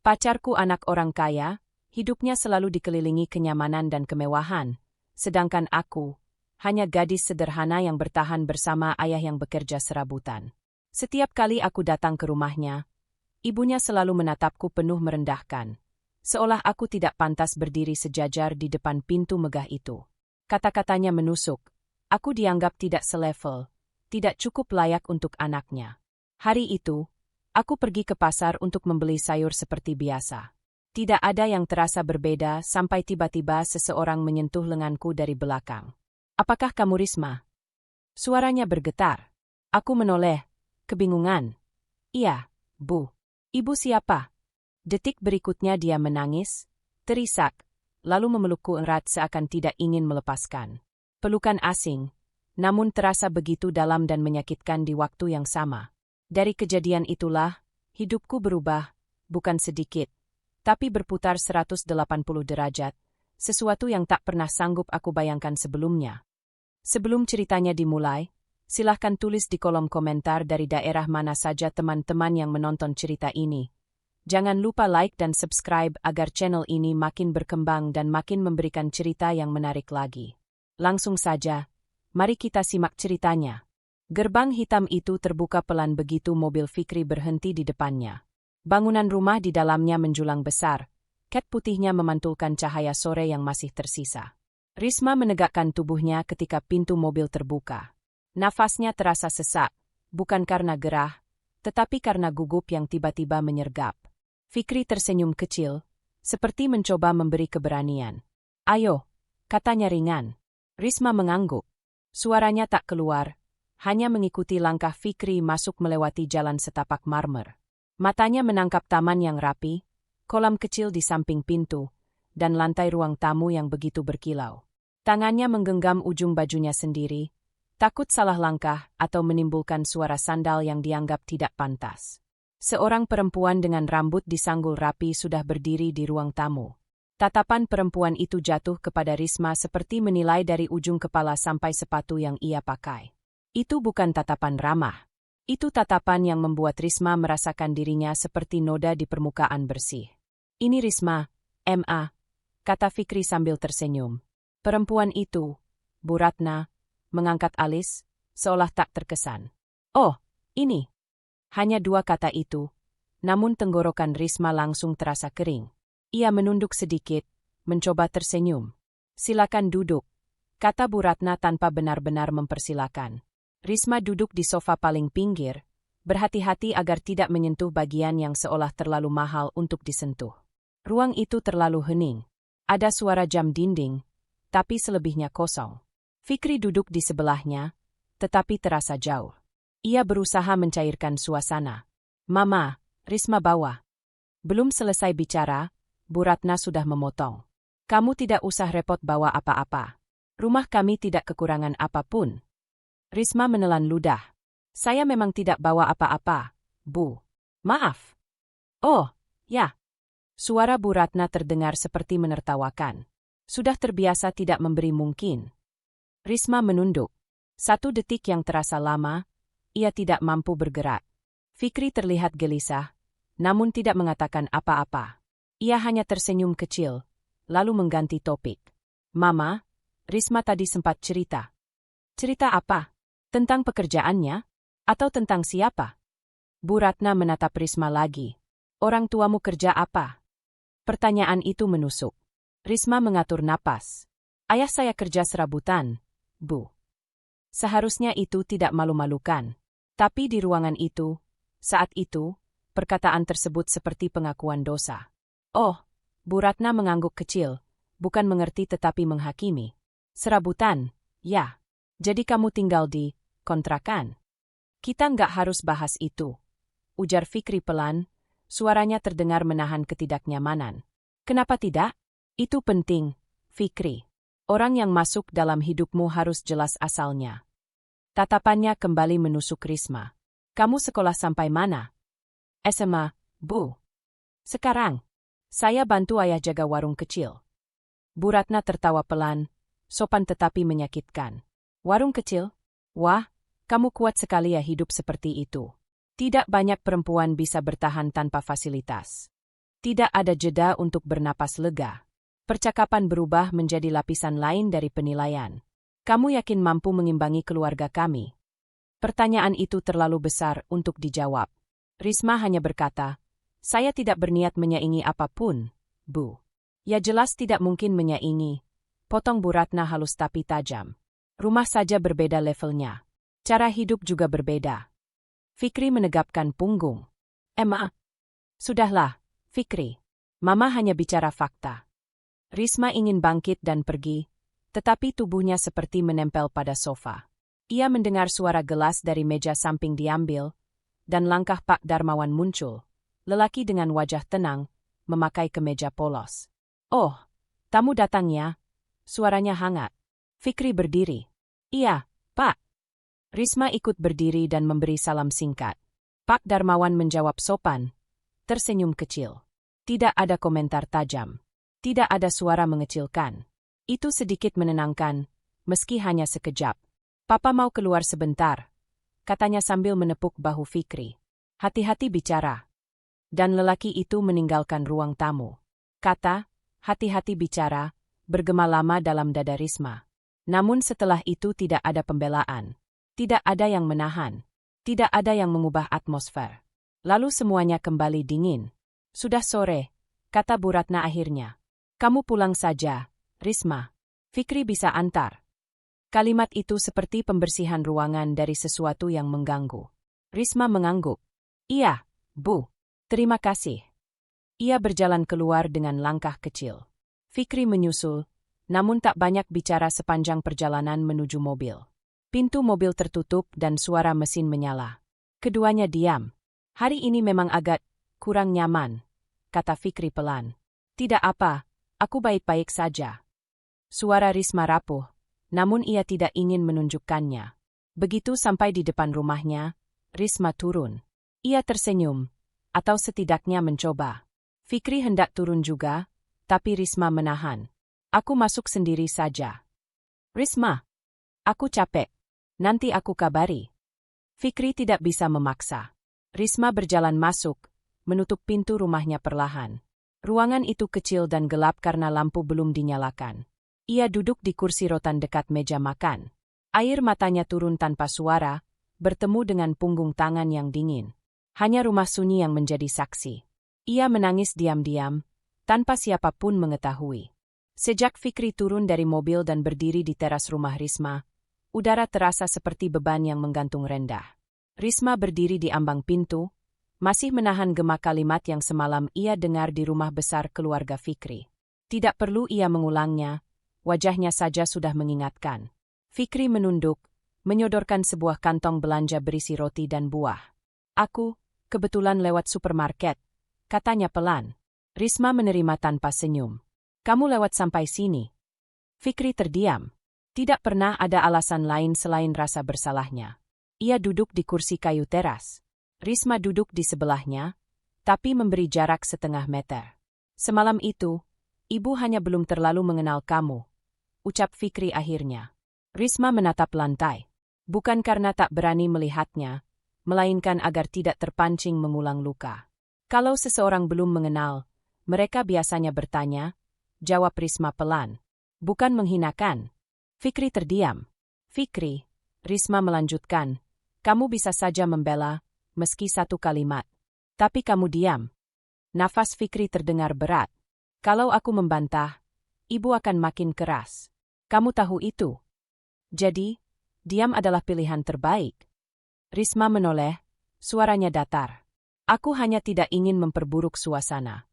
Pacarku anak orang kaya, hidupnya selalu dikelilingi kenyamanan dan kemewahan, sedangkan aku hanya gadis sederhana yang bertahan bersama ayah yang bekerja serabutan. Setiap kali aku datang ke rumahnya, ibunya selalu menatapku penuh merendahkan, seolah aku tidak pantas berdiri sejajar di depan pintu megah itu. Kata-katanya menusuk, aku dianggap tidak selevel, tidak cukup layak untuk anaknya. Hari itu, aku pergi ke pasar untuk membeli sayur seperti biasa. Tidak ada yang terasa berbeda sampai tiba-tiba seseorang menyentuh lenganku dari belakang. "Apakah kamu Risma?" Suaranya bergetar. Aku menoleh, kebingungan. "Iya, Bu." "Ibu siapa?" Detik berikutnya dia menangis, terisak, lalu memelukku erat seakan tidak ingin melepaskan. Pelukan asing, namun terasa begitu dalam dan menyakitkan di waktu yang sama. Dari kejadian itulah, hidupku berubah, bukan sedikit, tapi berputar 180 derajat, sesuatu yang tak pernah sanggup aku bayangkan sebelumnya. Sebelum ceritanya dimulai, silahkan tulis di kolom komentar dari daerah mana saja teman-teman yang menonton cerita ini. Jangan lupa like dan subscribe agar channel ini makin berkembang dan makin memberikan cerita yang menarik lagi. Langsung saja, mari kita simak ceritanya. Gerbang hitam itu terbuka pelan begitu mobil Fikri berhenti di depannya. Bangunan rumah di dalamnya menjulang besar, cat putihnya memantulkan cahaya sore yang masih tersisa. Risma menegakkan tubuhnya ketika pintu mobil terbuka. Nafasnya terasa sesak, bukan karena gerah, tetapi karena gugup yang tiba-tiba menyergap. Fikri tersenyum kecil, seperti mencoba memberi keberanian. "Ayo," katanya ringan. Risma mengangguk. Suaranya tak keluar, hanya mengikuti langkah Fikri masuk melewati jalan setapak marmer. Matanya menangkap taman yang rapi, kolam kecil di samping pintu, dan lantai ruang tamu yang begitu berkilau. Tangannya menggenggam ujung bajunya sendiri, takut salah langkah atau menimbulkan suara sandal yang dianggap tidak pantas. Seorang perempuan dengan rambut disanggul rapi sudah berdiri di ruang tamu. Tatapan perempuan itu jatuh kepada Risma seperti menilai dari ujung kepala sampai sepatu yang ia pakai. Itu bukan tatapan ramah. Itu tatapan yang membuat Risma merasakan dirinya seperti noda di permukaan bersih. "Ini Risma, M.A., kata Fikri sambil tersenyum. Perempuan itu, Bu Ratna, mengangkat alis, seolah tak terkesan. "Oh, ini." Hanya dua kata itu, namun tenggorokan Risma langsung terasa kering. Ia menunduk sedikit, mencoba tersenyum. "Silakan duduk," kata Bu Ratna tanpa benar-benar mempersilakan. Risma duduk di sofa paling pinggir, berhati-hati agar tidak menyentuh bagian yang seolah terlalu mahal untuk disentuh. Ruang itu terlalu hening. Ada suara jam dinding, tapi selebihnya kosong. Fikri duduk di sebelahnya, tetapi terasa jauh. Ia berusaha mencairkan suasana. "Mama," Risma bawa. Belum selesai bicara, Bu Ratna sudah memotong. "Kamu tidak usah repot bawa apa-apa. Rumah kami tidak kekurangan apapun." Risma menelan ludah. "Saya memang tidak bawa apa-apa, Bu. Maaf." "Oh, ya." Suara Bu Ratna terdengar seperti menertawakan. Sudah terbiasa tidak memberi mungkin. Risma menunduk. 1 detik yang terasa lama, ia tidak mampu bergerak. Fikri terlihat gelisah, namun tidak mengatakan apa-apa. Ia hanya tersenyum kecil, lalu mengganti topik. "Mama, Risma tadi sempat cerita." "Cerita apa? Tentang pekerjaannya? Atau tentang siapa?" Bu Ratna menatap Risma lagi. "Orang tuamu kerja apa?" Pertanyaan itu menusuk. Risma mengatur napas. "Ayah saya kerja serabutan, Bu." Seharusnya itu tidak malu-malukan. Tapi di ruangan itu, saat itu, perkataan tersebut seperti pengakuan dosa. "Oh," Bu Ratna mengangguk kecil, bukan mengerti tetapi menghakimi. "Serabutan, ya. Jadi kamu tinggal di kontrakan?" "Kita nggak harus bahas itu," ujar Fikri pelan, suaranya terdengar menahan ketidaknyamanan. "Kenapa tidak? Itu penting, Fikri. Orang yang masuk dalam hidupmu harus jelas asalnya." Tatapannya kembali menusuk Risma. "Kamu sekolah sampai mana?" "SMA, Bu. Sekarang, saya bantu ayah jaga warung kecil." Bu Ratna tertawa pelan, sopan tetapi menyakitkan. "Warung kecil? Wah, kamu kuat sekali ya hidup seperti itu. Tidak banyak perempuan bisa bertahan tanpa fasilitas." Tidak ada jeda untuk bernapas lega. Percakapan berubah menjadi lapisan lain dari penilaian. Kamu yakin mampu mengimbangi keluarga kami? Pertanyaan itu terlalu besar untuk dijawab. Risma hanya berkata, saya tidak berniat menyaingi apapun, Bu. Ya jelas tidak mungkin menyaingi. Potong Bu Ratna halus tapi tajam. Rumah saja berbeda levelnya. Cara hidup juga berbeda. Fikri menegapkan punggung. Emma. Sudahlah, Fikri. Mama hanya bicara fakta. Risma ingin bangkit dan pergi, tetapi tubuhnya seperti menempel pada sofa. Ia mendengar suara gelas dari meja samping diambil, dan langkah Pak Darmawan muncul. Lelaki dengan wajah tenang, memakai kemeja polos. Oh, tamu datang ya? Suaranya hangat. Fikri berdiri. Iya, Pak. Risma ikut berdiri dan memberi salam singkat. Pak Darmawan menjawab sopan, tersenyum kecil. Tidak ada komentar tajam. Tidak ada suara mengecilkan. Itu sedikit menenangkan, meski hanya sekejap. Papa mau keluar sebentar, katanya sambil menepuk bahu Fikri. Hati-hati bicara. Dan lelaki itu meninggalkan ruang tamu. Kata, hati-hati bicara, bergema lama dalam dada Risma. Namun setelah itu tidak ada pembelaan. Tidak ada yang menahan. Tidak ada yang mengubah atmosfer. Lalu semuanya kembali dingin. Sudah sore, kata Bu Ratna akhirnya. Kamu pulang saja, Risma. Fikri bisa antar. Kalimat itu seperti pembersihan ruangan dari sesuatu yang mengganggu. Risma mengangguk. Iya, Bu. Terima kasih. Ia berjalan keluar dengan langkah kecil. Fikri menyusul, namun tak banyak bicara sepanjang perjalanan menuju mobil. Pintu mobil tertutup dan suara mesin menyala. Keduanya diam. Hari ini memang agak kurang nyaman, kata Fikri pelan. Tidak apa, aku baik-baik saja. Suara Risma rapuh, namun ia tidak ingin menunjukkannya. Begitu sampai di depan rumahnya, Risma turun. Ia tersenyum, atau setidaknya mencoba. Fikri hendak turun juga, tapi Risma menahan. Aku masuk sendiri saja. Risma, aku capek. Nanti aku kabari. Fikri tidak bisa memaksa. Risma berjalan masuk, menutup pintu rumahnya perlahan. Ruangan itu kecil dan gelap karena lampu belum dinyalakan. Ia duduk di kursi rotan dekat meja makan. Air matanya turun tanpa suara, bertemu dengan punggung tangan yang dingin. Hanya rumah sunyi yang menjadi saksi. Ia menangis diam-diam, tanpa siapapun mengetahui. Sejak Fikri turun dari mobil dan berdiri di teras rumah Risma, udara terasa seperti beban yang menggantung rendah. Risma berdiri di ambang pintu, masih menahan gema kalimat yang semalam ia dengar di rumah besar keluarga Fikri. Tidak perlu ia mengulangnya, wajahnya saja sudah mengingatkan. Fikri menunduk, menyodorkan sebuah kantong belanja berisi roti dan buah. Aku, kebetulan lewat supermarket, katanya pelan. Risma menerima tanpa senyum. Kamu lewat sampai sini. Fikri terdiam. Tidak pernah ada alasan lain selain rasa bersalahnya. Ia duduk di kursi kayu teras. Risma duduk di sebelahnya, tapi memberi jarak setengah meter. Semalam itu, ibu hanya belum terlalu mengenal kamu, ucap Fikri akhirnya. Risma menatap lantai. Bukan karena tak berani melihatnya, melainkan agar tidak terpancing mengulang luka. Kalau seseorang belum mengenal, mereka biasanya bertanya, jawab Risma pelan. Bukan menghinakan. Fikri terdiam. Fikri, Risma melanjutkan, kamu bisa saja membela, meski satu kalimat. Tapi kamu diam. Nafas Fikri terdengar berat. Kalau aku membantah, ibu akan makin keras. Kamu tahu itu. Jadi, diam adalah pilihan terbaik. Risma menoleh, suaranya datar. Aku hanya tidak ingin memperburuk suasana.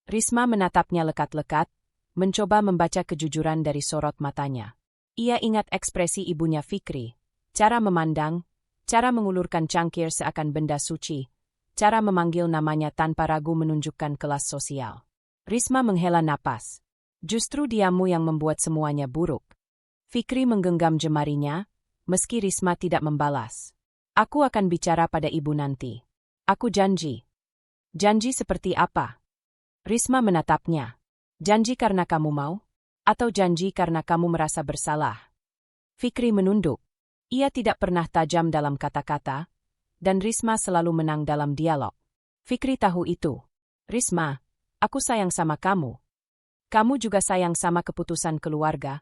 Risma menatapnya lekat-lekat, mencoba membaca kejujuran dari sorot matanya. Ia ingat ekspresi ibunya Fikri, cara memandang, cara mengulurkan cangkir seakan benda suci, cara memanggil namanya tanpa ragu menunjukkan kelas sosial. Risma menghela napas. Justru diammu yang membuat semuanya buruk. Fikri menggenggam jemarinya, meski Risma tidak membalas. Aku akan bicara pada ibu nanti. Aku janji. Janji seperti apa? Risma menatapnya. Janji karena kamu mau? Atau janji karena kamu merasa bersalah? Fikri menunduk. Ia tidak pernah tajam dalam kata-kata, dan Risma selalu menang dalam dialog. Fikri tahu itu. Risma, Aku sayang sama kamu. Kamu juga sayang sama keputusan keluarga.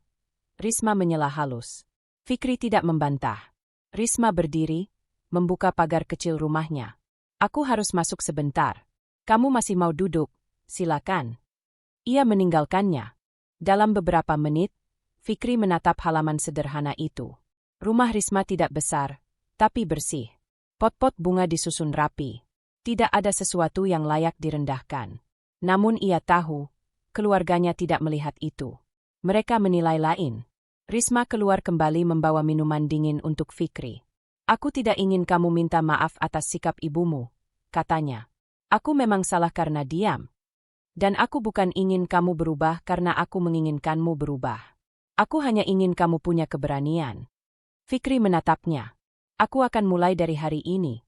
Risma menyela halus. Fikri tidak membantah. Risma berdiri, membuka pagar kecil rumahnya. Aku harus masuk sebentar. Kamu masih mau duduk? Silakan. Ia meninggalkannya. Dalam beberapa menit, Fikri menatap halaman sederhana itu. Rumah Risma tidak besar, tapi bersih. Pot-pot bunga disusun rapi. Tidak ada sesuatu yang layak direndahkan. Namun ia tahu, keluarganya tidak melihat itu. Mereka menilai lain. Risma keluar kembali membawa minuman dingin untuk Fikri. Aku tidak ingin kamu minta maaf atas sikap ibumu, katanya. Aku memang salah karena diam. Dan aku bukan ingin kamu berubah karena aku menginginkanmu berubah. Aku hanya ingin kamu punya keberanian. Fikri menatapnya. Aku akan mulai dari hari ini.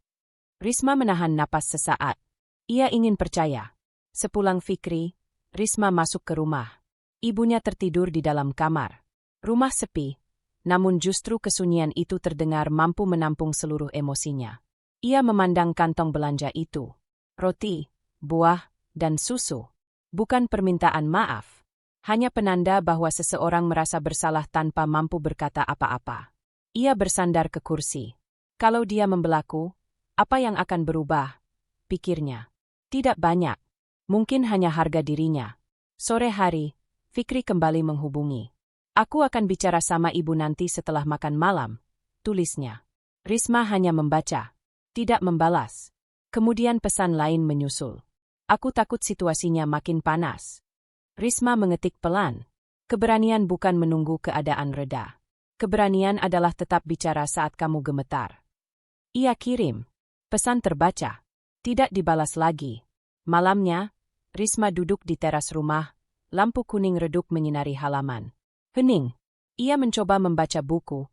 Risma menahan napas sesaat. Ia ingin percaya. Sepulang Fikri, Risma masuk ke rumah. Ibunya tertidur di dalam kamar. Rumah sepi, namun justru kesunyian itu terdengar mampu menampung seluruh emosinya. Ia memandang kantong belanja itu. Roti, buah, dan susu. Bukan permintaan maaf. Hanya penanda bahwa seseorang merasa bersalah tanpa mampu berkata apa-apa. Ia bersandar ke kursi. Kalau dia membelaku, apa yang akan berubah? Pikirnya. Tidak banyak. Mungkin hanya harga dirinya. Sore hari, Fikri kembali menghubungi. Aku akan bicara sama ibu nanti setelah makan malam, tulisnya. Risma hanya membaca. Tidak membalas. Kemudian pesan lain menyusul. Aku takut situasinya makin panas. Risma mengetik pelan. Keberanian bukan menunggu keadaan reda. Keberanian adalah tetap bicara saat kamu gemetar. Ia kirim. Pesan terbaca. Tidak dibalas lagi. Malamnya, Risma duduk di teras rumah, lampu kuning redup menyinari halaman. Hening. Ia mencoba membaca buku,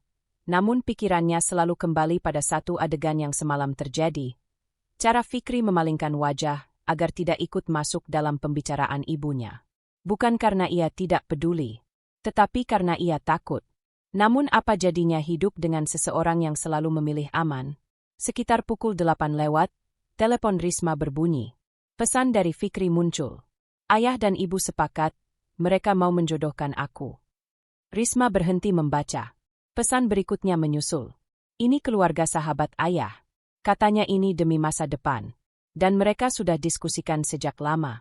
namun pikirannya selalu kembali pada satu adegan yang semalam terjadi. Cara Fikri memalingkan wajah agar tidak ikut masuk dalam pembicaraan ibunya. Bukan karena ia tidak peduli, tetapi karena ia takut. Namun apa jadinya hidup dengan seseorang yang selalu memilih aman? Sekitar pukul 8 lewat, telepon Risma berbunyi. Pesan dari Fikri muncul. Ayah dan ibu sepakat, mereka mau menjodohkan aku. Risma berhenti membaca. Pesan berikutnya menyusul. Ini keluarga sahabat ayah. Katanya ini demi masa depan. Dan mereka sudah diskusikan sejak lama.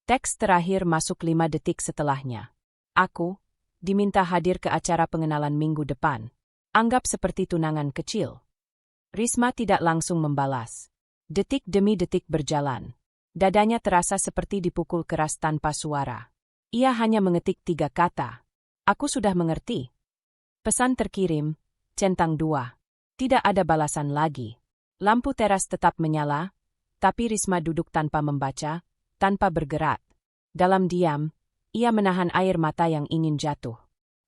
Teks terakhir masuk 5 detik setelahnya. Aku diminta hadir ke acara pengenalan minggu depan. Anggap seperti tunangan kecil. Risma tidak langsung membalas. Detik demi detik berjalan. Dadanya terasa seperti dipukul keras tanpa suara. Ia hanya mengetik 3 kata. Aku sudah mengerti. Pesan terkirim, centang 2. Tidak ada balasan lagi. Lampu teras tetap menyala, tapi Risma duduk tanpa membaca, tanpa bergerak. Dalam diam, ia menahan air mata yang ingin jatuh.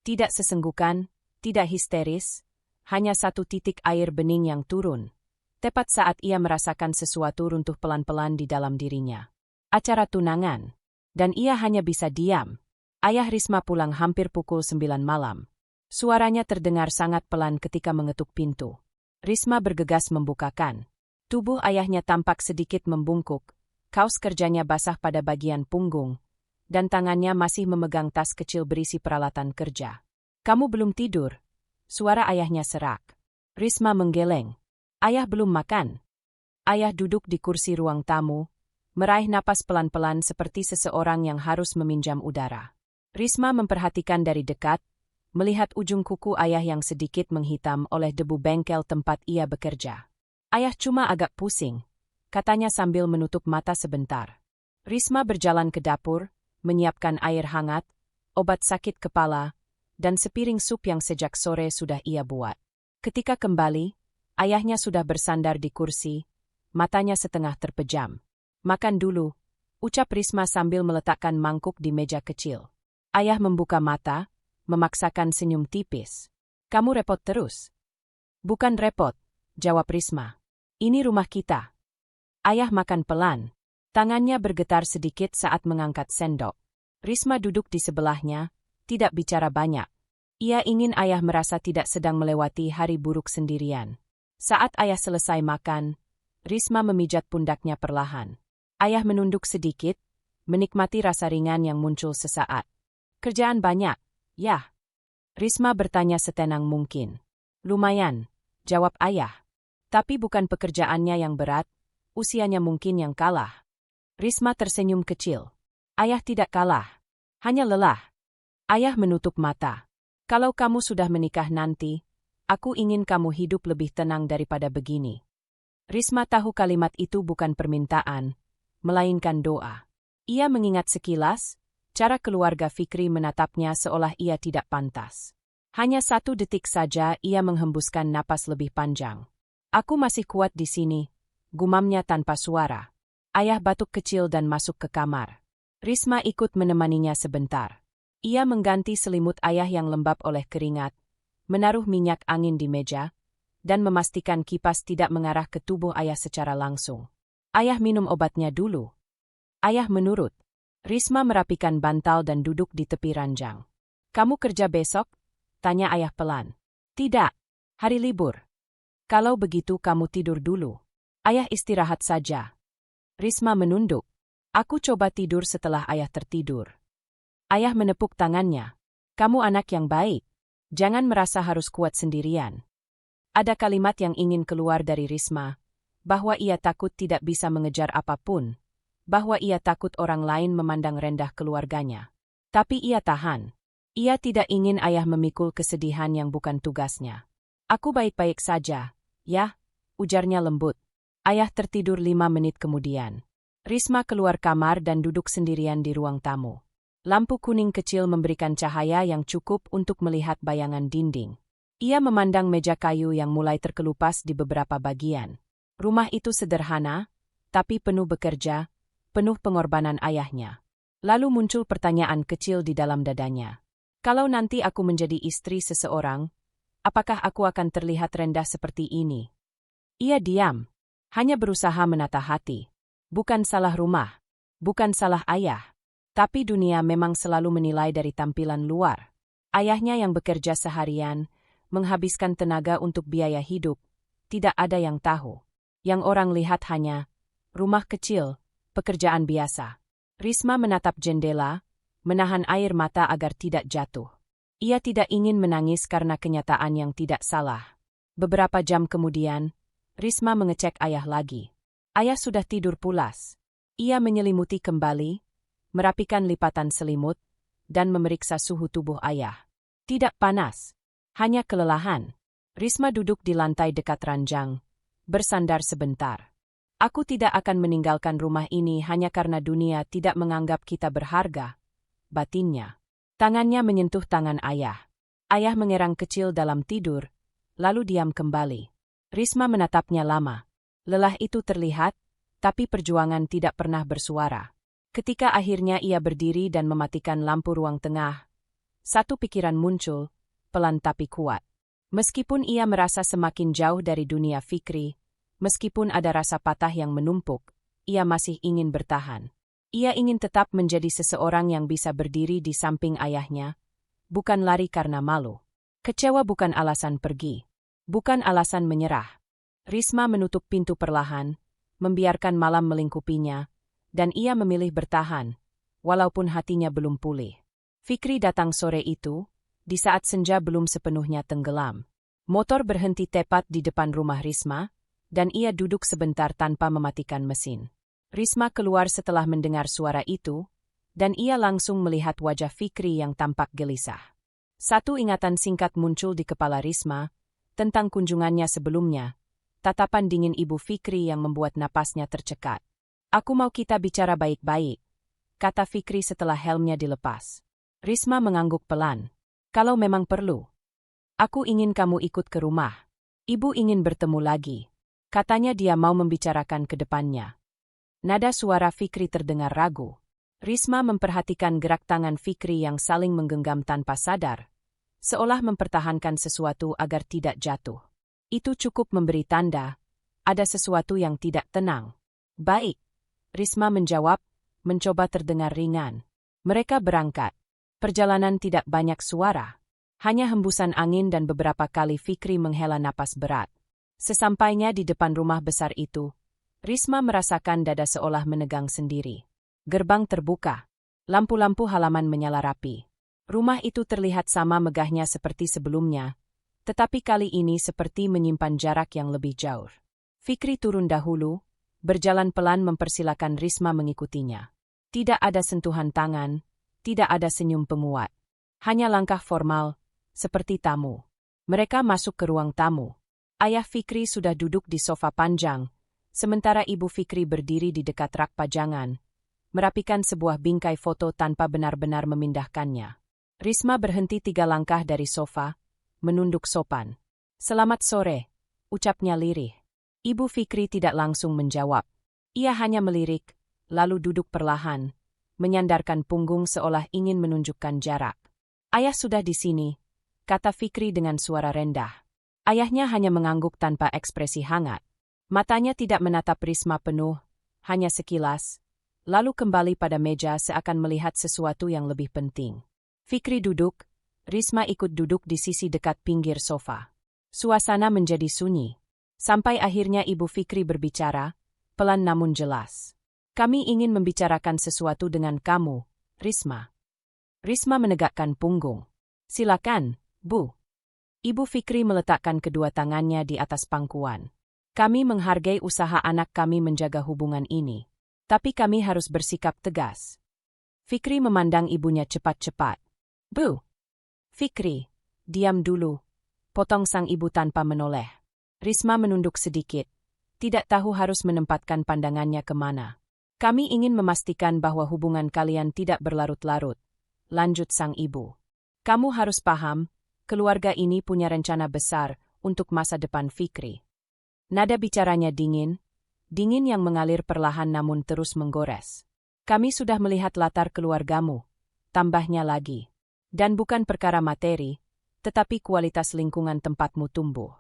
Tidak sesenggukan, tidak histeris, hanya satu titik air bening yang turun. Tepat saat ia merasakan sesuatu runtuh pelan-pelan di dalam dirinya. Acara tunangan. Dan ia hanya bisa diam. Ayah Risma pulang hampir pukul 9 malam. Suaranya terdengar sangat pelan ketika mengetuk pintu. Risma bergegas membukakan. Tubuh ayahnya tampak sedikit membungkuk, kaos kerjanya basah pada bagian punggung, dan tangannya masih memegang tas kecil berisi peralatan kerja. Kamu belum tidur? Suara ayahnya serak. Risma menggeleng. Ayah belum makan. Ayah duduk di kursi ruang tamu, meraih napas pelan-pelan seperti seseorang yang harus meminjam udara. Risma memperhatikan dari dekat, melihat ujung kuku ayah yang sedikit menghitam oleh debu bengkel tempat ia bekerja. Ayah cuma agak pusing, katanya sambil menutup mata sebentar. Risma berjalan ke dapur, menyiapkan air hangat, obat sakit kepala, dan sepiring sup yang sejak sore sudah ia buat. Ketika kembali, ayahnya sudah bersandar di kursi, matanya setengah terpejam. Makan dulu, ucap Risma sambil meletakkan mangkuk di meja kecil. Ayah membuka mata, memaksakan senyum tipis. Kamu repot terus. Bukan repot, jawab Risma. Ini rumah kita. Ayah makan pelan. Tangannya bergetar sedikit saat mengangkat sendok. Risma duduk di sebelahnya, tidak bicara banyak. Ia ingin ayah merasa tidak sedang melewati hari buruk sendirian. Saat ayah selesai makan, Risma memijat pundaknya perlahan. Ayah menunduk sedikit, menikmati rasa ringan yang muncul sesaat. Kerjaan banyak, ya? Risma bertanya setenang mungkin. Lumayan, jawab ayah. Tapi bukan pekerjaannya yang berat, usianya mungkin yang kalah. Risma tersenyum kecil. Ayah tidak kalah, hanya lelah. Ayah menutup mata. Kalau kamu sudah menikah nanti, aku ingin kamu hidup lebih tenang daripada begini. Risma tahu kalimat itu bukan permintaan, melainkan doa. Ia mengingat sekilas, cara keluarga Fikri menatapnya seolah ia tidak pantas. Hanya 1 detik saja ia menghembuskan napas lebih panjang. Aku masih kuat di sini, gumamnya tanpa suara. Ayah batuk kecil dan masuk ke kamar. Risma ikut menemaninya sebentar. Ia mengganti selimut ayah yang lembab oleh keringat, menaruh minyak angin di meja, dan memastikan kipas tidak mengarah ke tubuh ayah secara langsung. Ayah minum obatnya dulu. Ayah menurut. Risma merapikan bantal dan duduk di tepi ranjang. Kamu kerja besok? Tanya ayah pelan. Tidak, hari libur. Kalau begitu kamu tidur dulu. Ayah istirahat saja. Risma menunduk. Aku coba tidur setelah ayah tertidur. Ayah menepuk tangannya. Kamu anak yang baik. Jangan merasa harus kuat sendirian. Ada kalimat yang ingin keluar dari Risma, bahwa ia takut tidak bisa mengejar apapun, bahwa ia takut orang lain memandang rendah keluarganya. Tapi ia tahan. Ia tidak ingin ayah memikul kesedihan yang bukan tugasnya. Aku baik-baik saja, ya, ujarnya lembut. Ayah tertidur 5 menit kemudian. Risma keluar kamar dan duduk sendirian di ruang tamu. Lampu kuning kecil memberikan cahaya yang cukup untuk melihat bayangan dinding. Ia memandang meja kayu yang mulai terkelupas di beberapa bagian. Rumah itu sederhana, tapi penuh bekerja, penuh pengorbanan ayahnya. Lalu muncul pertanyaan kecil di dalam dadanya. Kalau nanti aku menjadi istri seseorang, apakah aku akan terlihat rendah seperti ini? Ia diam, hanya berusaha menata hati. Bukan salah rumah, bukan salah ayah, tapi dunia memang selalu menilai dari tampilan luar. Ayahnya yang bekerja seharian, menghabiskan tenaga untuk biaya hidup, tidak ada yang tahu. Yang orang lihat hanya rumah kecil, pekerjaan biasa. Risma menatap jendela, menahan air mata agar tidak jatuh. Ia tidak ingin menangis karena kenyataan yang tidak salah. Beberapa jam kemudian, Risma mengecek ayah lagi. Ayah sudah tidur pulas. Ia menyelimuti kembali, merapikan lipatan selimut, dan memeriksa suhu tubuh ayah. Tidak panas. Hanya kelelahan. Risma duduk di lantai dekat ranjang, bersandar sebentar. Aku tidak akan meninggalkan rumah ini hanya karena dunia tidak menganggap kita berharga. Batinnya. Tangannya menyentuh tangan ayah. Ayah mengerang kecil dalam tidur, lalu diam kembali. Risma menatapnya lama. Lelah itu terlihat, tapi perjuangan tidak pernah bersuara. Ketika akhirnya ia berdiri dan mematikan lampu ruang tengah, satu pikiran muncul, pelan tapi kuat. Meskipun ia merasa semakin jauh dari dunia Fikri, meskipun ada rasa patah yang menumpuk, ia masih ingin bertahan. Ia ingin tetap menjadi seseorang yang bisa berdiri di samping ayahnya, bukan lari karena malu. Kecewa bukan alasan pergi, bukan alasan menyerah. Risma menutup pintu perlahan, membiarkan malam melingkupinya, dan ia memilih bertahan, walaupun hatinya belum pulih. Fikri datang sore itu, di saat senja belum sepenuhnya tenggelam. Motor berhenti tepat di depan rumah Risma, dan ia duduk sebentar tanpa mematikan mesin. Risma keluar setelah mendengar suara itu, dan ia langsung melihat wajah Fikri yang tampak gelisah. Satu ingatan singkat muncul di kepala Risma, tentang kunjungannya sebelumnya, tatapan dingin ibu Fikri yang membuat napasnya tercekat. Aku mau kita bicara baik-baik, kata Fikri setelah helmnya dilepas. Risma mengangguk pelan. Kalau memang perlu. Aku ingin kamu ikut ke rumah. Ibu ingin bertemu lagi. Katanya dia mau membicarakan ke depannya. Nada suara Fikri terdengar ragu. Risma memperhatikan gerak tangan Fikri yang saling menggenggam tanpa sadar, seolah mempertahankan sesuatu agar tidak jatuh. Itu cukup memberi tanda, ada sesuatu yang tidak tenang. Baik, Risma menjawab, mencoba terdengar ringan. Mereka berangkat. Perjalanan tidak banyak suara. Hanya hembusan angin dan beberapa kali Fikri menghela napas berat. Sesampainya di depan rumah besar itu, Risma merasakan dada seolah menegang sendiri. Gerbang terbuka. Lampu-lampu halaman menyala rapi. Rumah itu terlihat sama megahnya seperti sebelumnya, tetapi kali ini seperti menyimpan jarak yang lebih jauh. Fikri turun dahulu, berjalan pelan mempersilakan Risma mengikutinya. Tidak ada sentuhan tangan, tidak ada senyum penguat. Hanya langkah formal, seperti tamu. Mereka masuk ke ruang tamu. Ayah Fikri sudah duduk di sofa panjang, sementara ibu Fikri berdiri di dekat rak pajangan, merapikan sebuah bingkai foto tanpa benar-benar memindahkannya. Risma berhenti 3 langkah dari sofa, menunduk sopan. "Selamat sore," ucapnya lirih. Ibu Fikri tidak langsung menjawab. Ia hanya melirik, lalu duduk perlahan, menyandarkan punggung seolah ingin menunjukkan jarak. "Ayah sudah di sini," kata Fikri dengan suara rendah. Ayahnya hanya mengangguk tanpa ekspresi hangat. Matanya tidak menatap Risma penuh, hanya sekilas, lalu kembali pada meja seakan melihat sesuatu yang lebih penting. Fikri duduk, Risma ikut duduk di sisi dekat pinggir sofa. Suasana menjadi sunyi. Sampai akhirnya Ibu Fikri berbicara, pelan namun jelas. "Kami ingin membicarakan sesuatu dengan kamu, Risma." Risma menegakkan punggung. "Silakan, Bu." Ibu Fikri meletakkan kedua tangannya di atas pangkuan. "Kami menghargai usaha anak kami menjaga hubungan ini. Tapi kami harus bersikap tegas." Fikri memandang ibunya cepat-cepat. "Bu." "Fikri, diam dulu," potong sang ibu tanpa menoleh. Risma menunduk sedikit. Tidak tahu harus menempatkan pandangannya kemana. "Kami ingin memastikan bahwa hubungan kalian tidak berlarut-larut," lanjut sang ibu. "Kamu harus paham, keluarga ini punya rencana besar untuk masa depan Fikri." Nada bicaranya dingin yang mengalir perlahan namun terus menggores. "Kami sudah melihat latar keluargamu," tambahnya lagi. "Dan bukan perkara materi, tetapi kualitas lingkungan tempatmu tumbuh."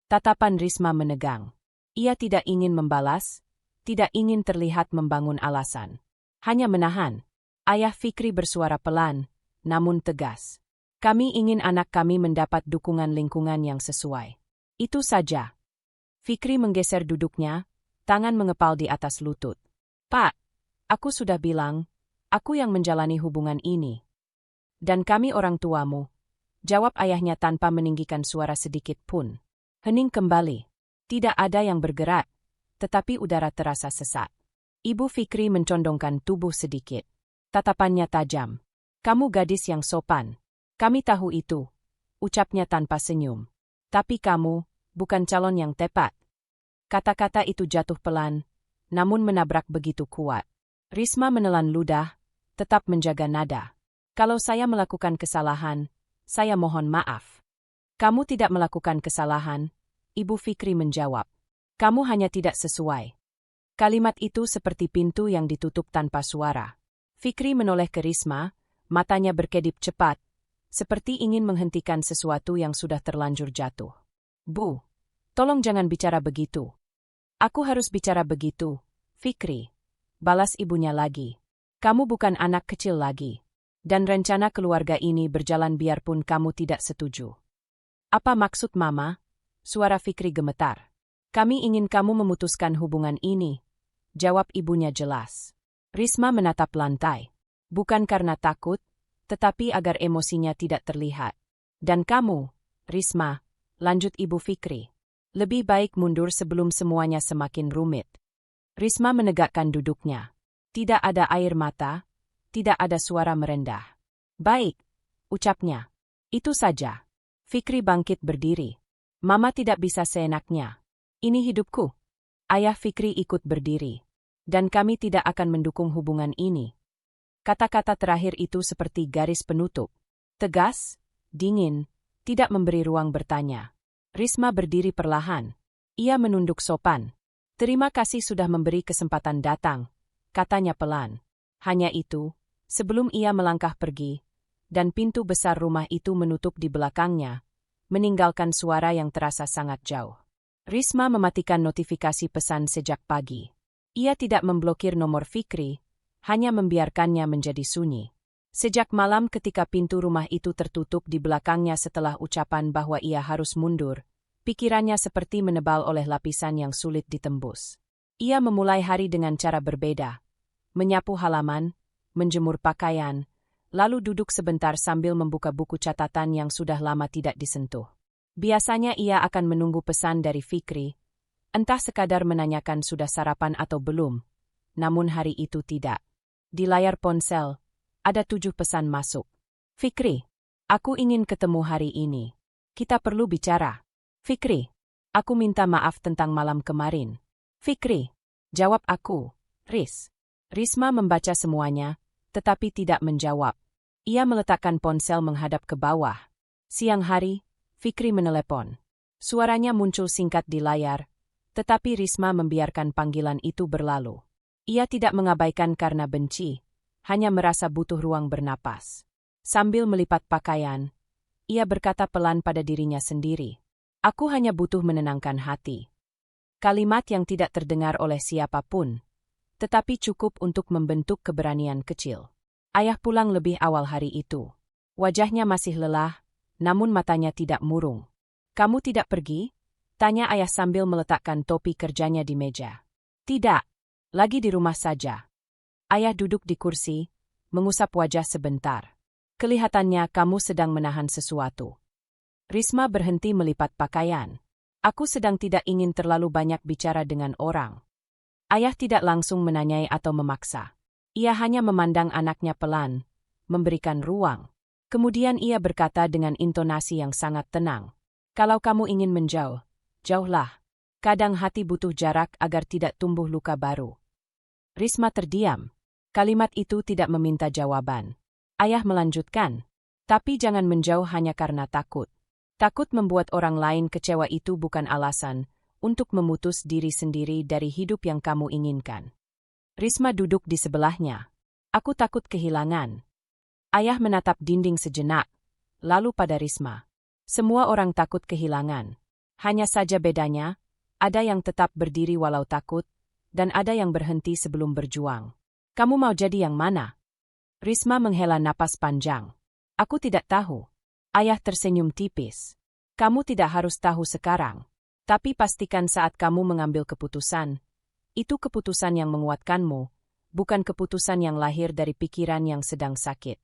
Tatapan Risma menegang. Ia tidak ingin membalas, tidak ingin terlihat membangun alasan. Hanya menahan. Ayah Fikri bersuara pelan, namun tegas. "Kami ingin anak kami mendapat dukungan lingkungan yang sesuai. Itu saja." Fikri menggeser duduknya, tangan mengepal di atas lutut. "Pak, aku sudah bilang, aku yang menjalani hubungan ini. Dan kami orang tuamu," jawab ayahnya tanpa meninggikan suara sedikit pun. Hening kembali. Tidak ada yang bergerak, tetapi udara terasa sesak. Ibu Fikri mencondongkan tubuh sedikit. Tatapannya tajam. "Kamu gadis yang sopan. Kami tahu itu," ucapnya tanpa senyum. "Tapi kamu bukan calon yang tepat." Kata-kata itu jatuh pelan, namun menabrak begitu kuat. Risma menelan ludah, tetap menjaga nada. "Kalau saya melakukan kesalahan, saya mohon maaf." "Kamu tidak melakukan kesalahan," Ibu Fikri menjawab. "Kamu hanya tidak sesuai." Kalimat itu seperti pintu yang ditutup tanpa suara. Fikri menoleh ke Risma, matanya berkedip cepat, seperti ingin menghentikan sesuatu yang sudah terlanjur jatuh. "Bu, tolong jangan bicara begitu." "Aku harus bicara begitu, Fikri," balas ibunya lagi. "Kamu bukan anak kecil lagi. Dan rencana keluarga ini berjalan biarpun kamu tidak setuju." "Apa maksud Mama?" Suara Fikri gemetar. "Kami ingin kamu memutuskan hubungan ini," jawab ibunya jelas. Risma menatap lantai. Bukan karena takut, tetapi agar emosinya tidak terlihat. "Dan kamu, Risma," lanjut Ibu Fikri. "Lebih baik mundur sebelum semuanya semakin rumit." Risma menegakkan duduknya. Tidak ada air mata, tidak ada suara merendah. "Baik," ucapnya. "Itu saja." Fikri bangkit berdiri. "Mama tidak bisa seenaknya. Ini hidupku." Ayah Fikri ikut berdiri. "Dan kami tidak akan mendukung hubungan ini." Kata-kata terakhir itu seperti garis penutup. Tegas, dingin, tidak memberi ruang bertanya. Risma berdiri perlahan. Ia menunduk sopan. "Terima kasih sudah memberi kesempatan datang," katanya pelan. Hanya itu, sebelum ia melangkah pergi, dan pintu besar rumah itu menutup di belakangnya, meninggalkan suara yang terasa sangat jauh. Risma mematikan notifikasi pesan sejak pagi. Ia tidak memblokir nomor Fikri, hanya membiarkannya menjadi sunyi. Sejak malam ketika pintu rumah itu tertutup di belakangnya setelah ucapan bahwa ia harus mundur, pikirannya seperti menebal oleh lapisan yang sulit ditembus. Ia memulai hari dengan cara berbeda. menyapu halaman, menjemur pakaian, lalu duduk sebentar sambil membuka buku catatan yang sudah lama tidak disentuh. Biasanya ia akan menunggu pesan dari Fikri, entah sekadar menanyakan sudah sarapan atau belum, namun hari itu tidak. Di layar ponsel, ada 7 pesan masuk. Fikri, aku ingin ketemu hari ini. Kita perlu bicara. Fikri, aku minta maaf tentang malam kemarin. Fikri, jawab aku. Risma membaca semuanya, tetapi tidak menjawab. Ia meletakkan ponsel menghadap ke bawah. Siang hari, Fikri menelepon. Suaranya muncul singkat di layar, tetapi Risma membiarkan panggilan itu berlalu. Ia tidak mengabaikan karena benci, hanya merasa butuh ruang bernapas. Sambil melipat pakaian, ia berkata pelan pada dirinya sendiri. Aku hanya butuh menenangkan hati. Kalimat yang tidak terdengar oleh siapapun, tetapi cukup untuk membentuk keberanian kecil. Ayah pulang lebih awal hari itu. Wajahnya masih lelah, namun matanya tidak murung. Kamu tidak pergi? Tanya ayah sambil meletakkan topi kerjanya di meja. Tidak, lagi di rumah saja. Ayah duduk di kursi, mengusap wajah sebentar. Kelihatannya kamu sedang menahan sesuatu. Risma berhenti melipat pakaian. Aku sedang tidak ingin terlalu banyak bicara dengan orang. Ayah tidak langsung menanyai atau memaksa. Ia hanya memandang anaknya pelan, memberikan ruang. Kemudian ia berkata dengan intonasi yang sangat tenang. Kalau kamu ingin menjauh, jauhlah. Kadang hati butuh jarak agar tidak tumbuh luka baru. Risma terdiam. Kalimat itu tidak meminta jawaban. Ayah melanjutkan. Tapi jangan menjauh hanya karena takut. Takut membuat orang lain kecewa itu bukan alasan untuk memutus diri sendiri dari hidup yang kamu inginkan. Risma duduk di sebelahnya. Aku takut kehilangan. Ayah menatap dinding sejenak, lalu pada Risma. Semua orang takut kehilangan. Hanya saja bedanya, ada yang tetap berdiri walau takut, dan ada yang berhenti sebelum berjuang. Kamu mau jadi yang mana? Risma menghela napas panjang. Aku tidak tahu. Ayah tersenyum tipis. Kamu tidak harus tahu sekarang. Tapi pastikan saat kamu mengambil keputusan, itu keputusan yang menguatkanmu, bukan keputusan yang lahir dari pikiran yang sedang sakit.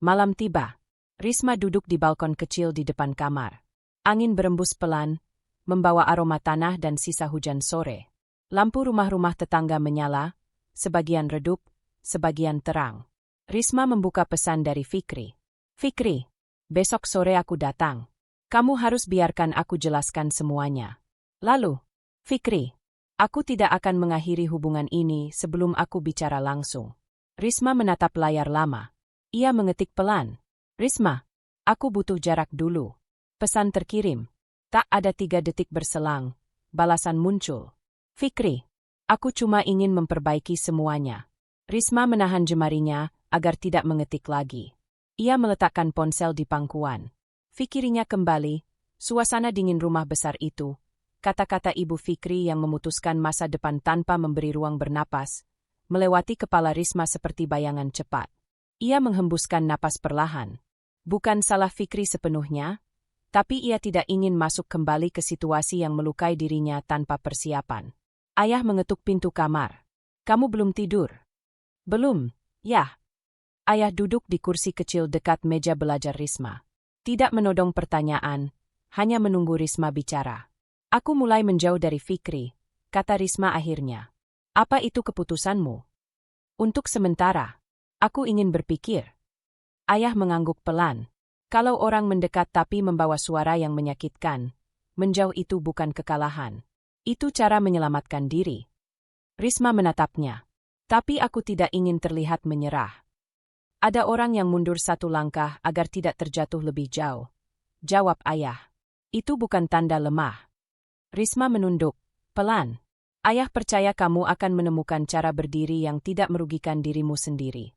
Malam tiba. Risma duduk di balkon kecil di depan kamar. Angin berembus pelan, membawa aroma tanah dan sisa hujan sore. Lampu rumah-rumah tetangga menyala, sebagian redup, sebagian terang. Risma membuka pesan dari Fikri. Fikri, besok sore aku datang. Kamu harus biarkan aku jelaskan semuanya. Lalu, Fikri, aku tidak akan mengakhiri hubungan ini sebelum aku bicara langsung. Risma menatap layar lama. Ia mengetik pelan. Risma, aku butuh jarak dulu. Pesan terkirim. Tak ada 3 detik berselang. Balasan muncul. Fikri, aku cuma ingin memperbaiki semuanya. Risma menahan jemarinya agar tidak mengetik lagi. Ia meletakkan ponsel di pangkuan. Fikirinya kembali, suasana dingin rumah besar itu, kata-kata Ibu Fikri yang memutuskan masa depan tanpa memberi ruang bernapas, melewati kepala Risma seperti bayangan cepat. Ia menghembuskan napas perlahan. Bukan salah Fikri sepenuhnya, tapi ia tidak ingin masuk kembali ke situasi yang melukai dirinya tanpa persiapan. Ayah mengetuk pintu kamar. Kamu belum tidur? Belum, ya. Ayah duduk di kursi kecil dekat meja belajar Risma. Tidak menodong pertanyaan, hanya menunggu Risma bicara. Aku mulai menjauh dari Fikri, kata Risma akhirnya. Apa itu keputusanmu? Untuk sementara, aku ingin berpikir. Ayah mengangguk pelan. Kalau orang mendekat tapi membawa suara yang menyakitkan, menjauh itu bukan kekalahan. Itu cara menyelamatkan diri. Risma menatapnya. Tapi aku tidak ingin terlihat menyerah. Ada orang yang mundur 1 langkah agar tidak terjatuh lebih jauh. Jawab ayah. Itu bukan tanda lemah. Risma menunduk. Pelan. Ayah percaya kamu akan menemukan cara berdiri yang tidak merugikan dirimu sendiri.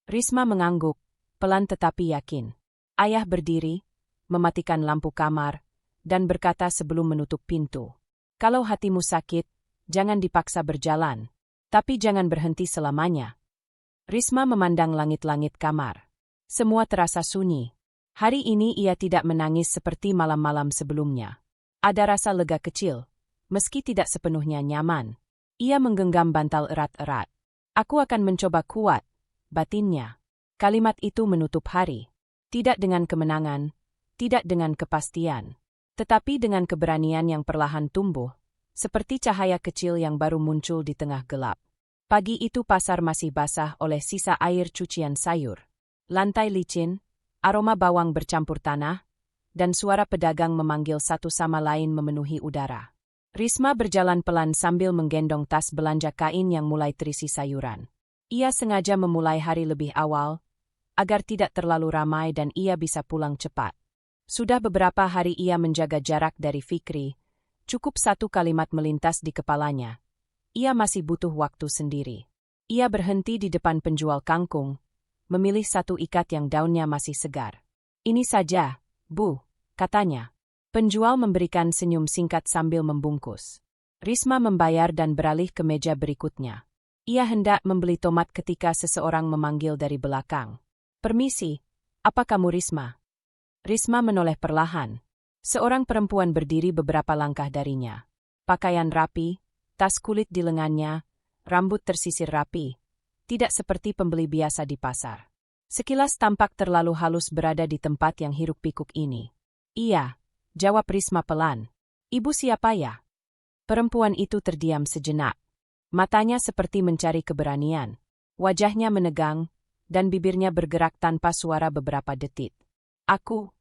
Risma mengangguk, pelan tetapi yakin. Ayah berdiri, mematikan lampu kamar, dan berkata sebelum menutup pintu. Kalau hatimu sakit, jangan dipaksa berjalan. Tapi jangan berhenti selamanya. Risma memandang langit-langit kamar. Semua terasa sunyi. Hari ini ia tidak menangis seperti malam-malam sebelumnya. Ada rasa lega kecil, meski tidak sepenuhnya nyaman. Ia menggenggam bantal erat-erat. Aku akan mencoba kuat, batinnya. Kalimat itu menutup hari. Tidak dengan kemenangan, tidak dengan kepastian, tetapi dengan keberanian yang perlahan tumbuh, seperti cahaya kecil yang baru muncul di tengah gelap. Pagi itu pasar masih basah oleh sisa air cucian sayur. Lantai licin, aroma bawang bercampur tanah, dan suara pedagang memanggil satu sama lain memenuhi udara. Risma berjalan pelan sambil menggendong tas belanja kain yang mulai terisi sayuran. Ia sengaja memulai hari lebih awal, agar tidak terlalu ramai dan ia bisa pulang cepat. Sudah beberapa hari ia menjaga jarak dari Fikri, cukup satu kalimat melintas di kepalanya. Ia masih butuh waktu sendiri. Ia berhenti di depan penjual kangkung, memilih satu ikat yang daunnya masih segar. "Ini saja, Bu," katanya. Penjual memberikan senyum singkat sambil membungkus. Risma membayar dan beralih ke meja berikutnya. Ia hendak membeli tomat ketika seseorang memanggil dari belakang. "Permisi, apa kamu Risma?" Risma menoleh perlahan. Seorang perempuan berdiri beberapa langkah darinya. Pakaian rapi, tas kulit di lengannya, rambut tersisir rapi, tidak seperti pembeli biasa di pasar. Sekilas tampak terlalu halus berada di tempat yang hiruk-pikuk ini. "Iya," jawab Risma pelan. "Ibu siapa ya?" Perempuan itu terdiam sejenak. Matanya seperti mencari keberanian. Wajahnya menegang, dan bibirnya bergerak tanpa suara beberapa detik. Aku